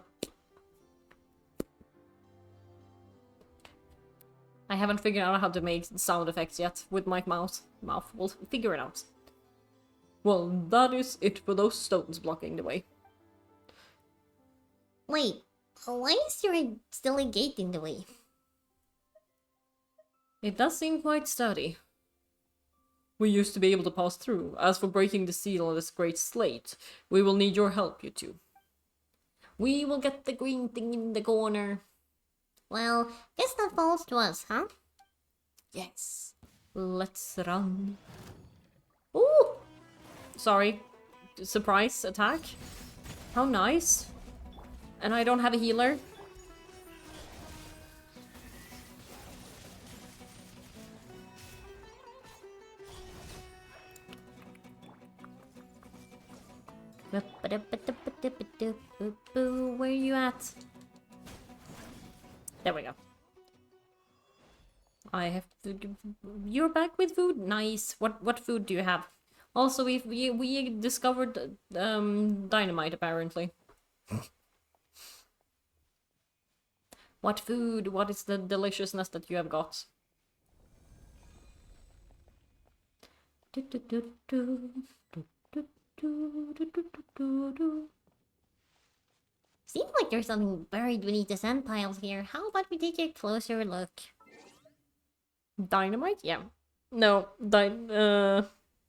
I haven't figured out how to make sound effects yet with my mouth. We'll figure it out. Well, that is it for those stones blocking the way. Wait, why is there still a gate in the way? It does seem quite sturdy. We used to be able to pass through. As for breaking the seal on this great slate, we will need your help, you two. We will get the green thing in the corner. Well, guess that falls to us, huh? Yes. Let's run. Ooh! Sorry. Surprise attack. How nice. And I don't have a healer. Where are you at? There we go. I have to... You're back with food? Nice. What food do you have? Also, we discovered dynamite, apparently. What food? What is the deliciousness that you have got? Seems like there's something buried beneath the sand piles here. How about we take a closer look? Dynamite? Yeah. No,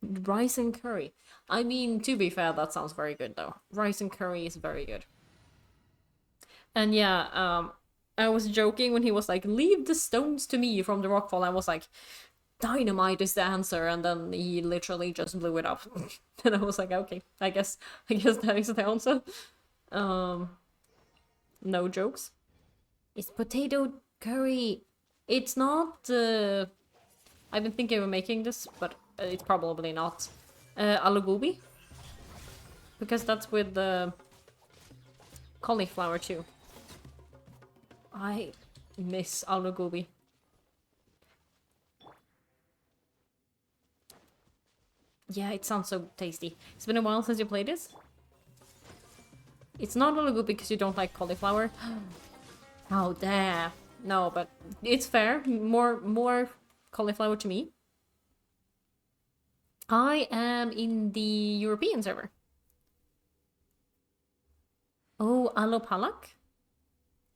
rice and curry. I mean, to be fair, that sounds very good though. Rice and curry is very good. And yeah, I was joking when he was like, "Leave the stones to me from the rockfall." I was like, "Dynamite is the answer," and then he literally just blew it up. And I was like, "Okay, I guess that is the answer." No jokes. It's potato curry. It's not. I've been thinking of making this, but it's probably not. Aloo gobi, because that's with the cauliflower too. I miss aloo gobi. Yeah, it sounds so tasty. It's been a while since you played this. It's not aloo gobi because you don't like cauliflower. How dare! No, but it's fair. More cauliflower to me. I am in the European server. Oh, alopalak?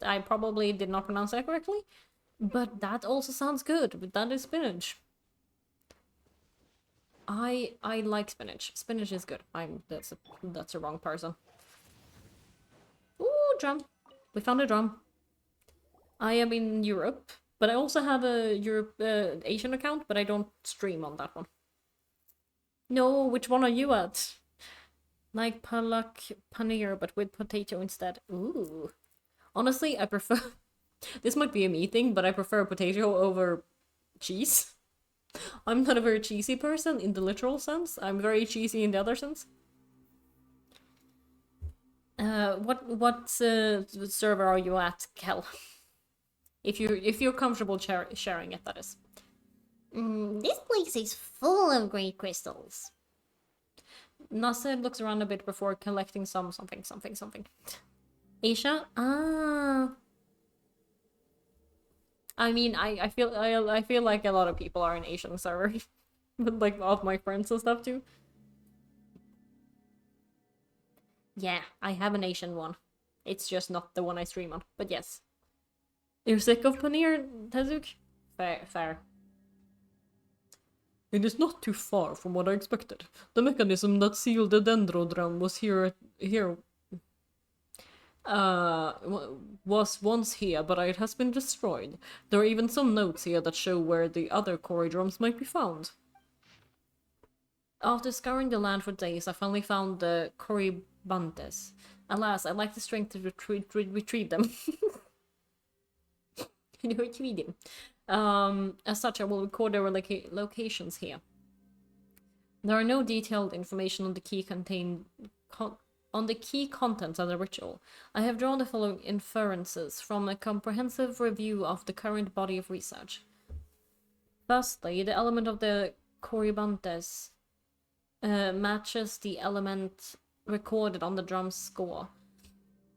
I probably did not pronounce that correctly, but that also sounds good. But that is spinach. I like spinach. Spinach is good. That's a wrong person. Ooh, drum. We found a drum. I am in Europe, but I also have a Asian account, but I don't stream on that one. No, which one are you at? Like palak paneer, but with potato instead. Ooh. Honestly, I prefer... This might be a me thing, but I prefer potato over cheese. I'm not a very cheesy person in the literal sense. I'm very cheesy in the other sense. What server are you at, Kel? If you're comfortable sharing it, that is. This place is full of great crystals. Nasser looks around a bit before collecting something. Asia? Ah. I mean, I feel like a lot of people are in Asian server. But like of my friends and stuff too. Yeah, I have an Asian one. It's just not the one I stream on. But yes. You're sick of paneer, Tezuk? Fair. It is not too far from what I expected. The mechanism that sealed the dendrodram was once here, but it has been destroyed. There are even some notes here that show where the other quarry drums might be found. After scouring the land for days, I finally found the Corybantes. Alas, I lack the strength to retrieve them. Retrieve them. As such, I will record their locations here. There are no detailed information on the key contents of the ritual. I have drawn the following inferences from a comprehensive review of the current body of research. Firstly, the element of the Corybantes matches the element recorded on the drum's score.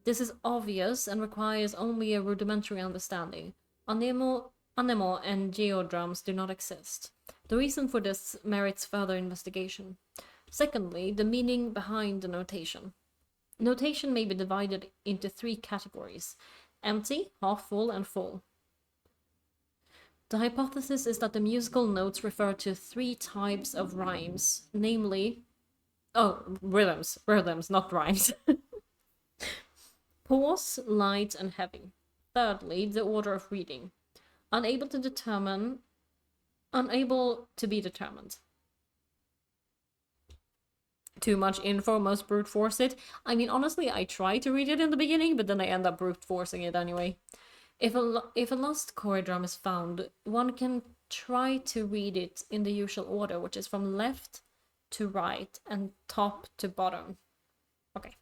This is obvious and requires only a rudimentary understanding. Anemo and geodrums do not exist. The reason for this merits further investigation. Secondly, the meaning behind the notation. Notation may be divided into 3 categories: empty, half full, and full. The hypothesis is that the musical notes refer to 3 types of rhymes, namely... rhythms, not rhymes. Pause, light, and heavy. Thirdly, the order of reading. Unable to be determined. Too much info, must brute force it. I mean, honestly, I try to read it in the beginning, but then I end up brute forcing it anyway. If a lost chord drum is found, one can try to read it in the usual order, which is from left to right and top to bottom. Okay.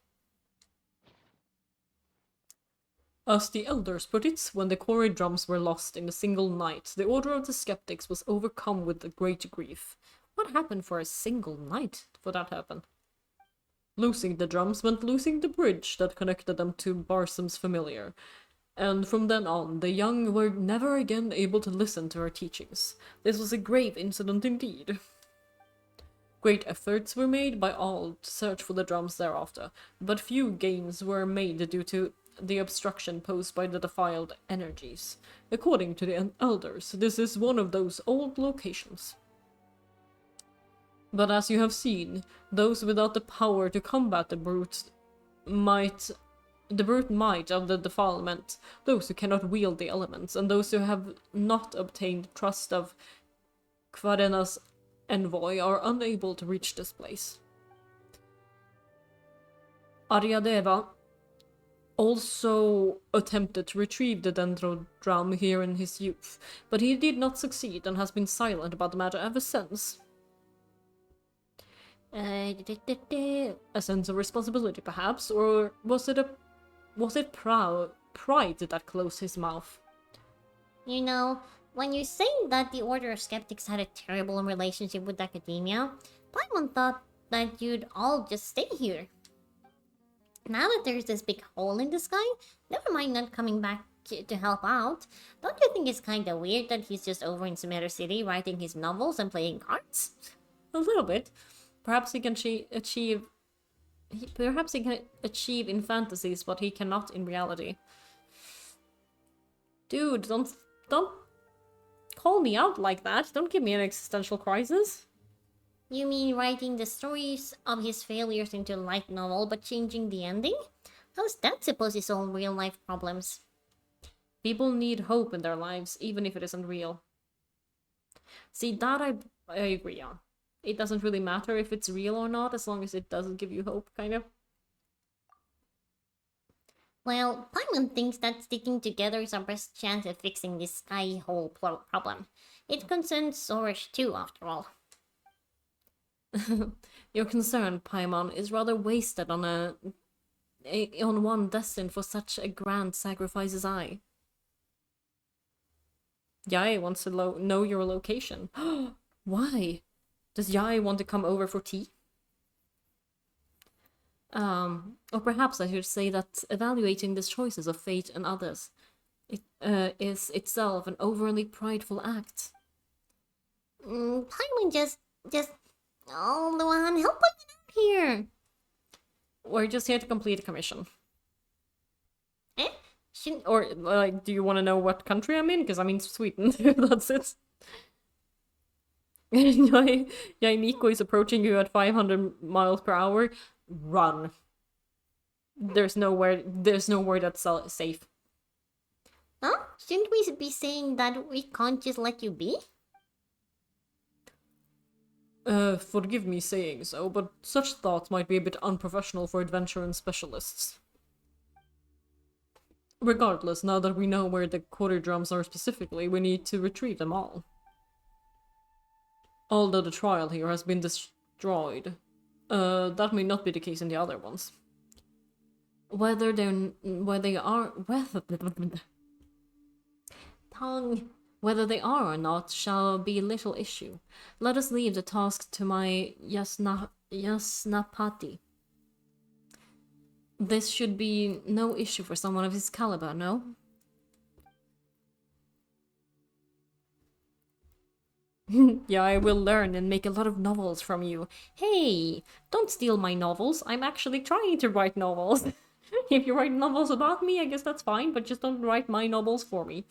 As the elders put it, when the quarry drums were lost in a single night, the order of the skeptics was overcome with a great grief. What happened for a single night for that to happen? Losing the drums meant losing the bridge that connected them to Barsum's familiar. And from then on, the young were never again able to listen to her teachings. This was a grave incident indeed. Great efforts were made by all to search for the drums thereafter, but few gains were made due to the obstruction posed by the defiled energies. According to the elders, this is one of those old locations. But as you have seen, those without the power to combat the brute might of the defilement, those who cannot wield the elements, and those who have not obtained trust of Khvarena's envoy are unable to reach this place. Aryadeva also attempted to retrieve the dendrodrum here in his youth, but he did not succeed and has been silent about the matter ever since. A sense of responsibility, perhaps, or was it pride that closed his mouth? You know, when you say that the Order of Skeptics had a terrible relationship with academia, Paimon thought that you'd all just stay here. Now that there's this big hole in the sky, never mind not coming back to help out. Don't you think it's kinda weird that he's just over in Sumeru City writing his novels and playing cards? A little bit. Perhaps he can achieve in fantasies what he cannot in reality. Dude, don't call me out like that. Don't give me an existential crisis. You mean writing the stories of his failures into a light novel but changing the ending? How's that supposed to solve real life problems? People need hope in their lives, even if it isn't real. See, that I agree on. It doesn't really matter if it's real or not, as long as it doesn't give you hope, kind of. Well, Paimon thinks that sticking together is our best chance of fixing this sky hole problem. It concerns Soresh too, after all. Your concern, Paimon, is rather wasted on on one destined for such a grand sacrifice as I. Yae wants to know your location. Why? Does Yae want to come over for tea? Or perhaps I should say that evaluating the choices of fate and others is itself an overly prideful act. Paimon just... Oh, Luan, help us out here! We're just here to complete a commission. Eh? Or, like, do you want to know what country I'm in? Because I'm in Sweden. That's it. Miko is approaching you at 500 miles per hour. Run. There's nowhere that's safe. Huh? Shouldn't we be saying that we can't just let you be? Forgive me saying so, but such thoughts might be a bit unprofessional for adventuring specialists. Regardless, now that we know where the quarter drums are specifically, we need to retrieve them all. Although the trial here has been destroyed, that may not be the case in the other ones. Whether they are or not shall be little issue. Let us leave the task to my Yasnapati. This should be no issue for someone of his caliber, no? Yeah, I will learn and make a lot of novels from you. Hey, don't steal my novels. I'm actually trying to write novels. If you write novels about me, I guess that's fine, but just don't write my novels for me.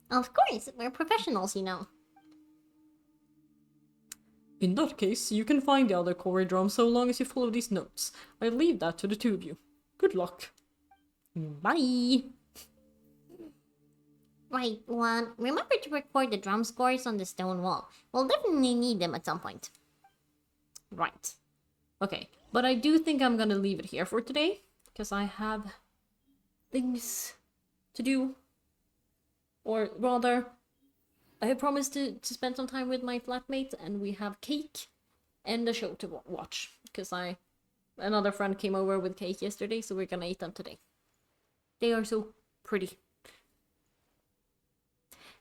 Of course, we're professionals, you know. In that case, you can find the other corridor so long as you follow these notes. I'll leave that to the two of you. Good luck. Bye! Right, Luan, remember to record the drum scores on the stone wall. We'll definitely need them at some point. Right. Okay, but I do think I'm gonna leave it here for today, because I have things to do. Or rather, I have promised to spend some time with my flatmate, and we have cake and a show to watch. Because another friend came over with cake yesterday, so we're gonna eat them today. They are so pretty.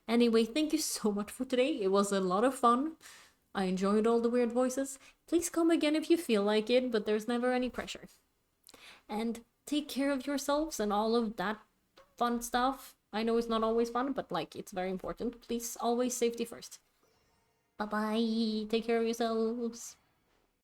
Anyway, thank you so much for today. It was a lot of fun. I enjoyed all the weird voices. Please come again if you feel like it, but there's never any pressure. And take care of yourselves and all of that fun stuff. I know it's not always fun, but like it's very important. Please always safety first. Bye bye. Take care of yourselves.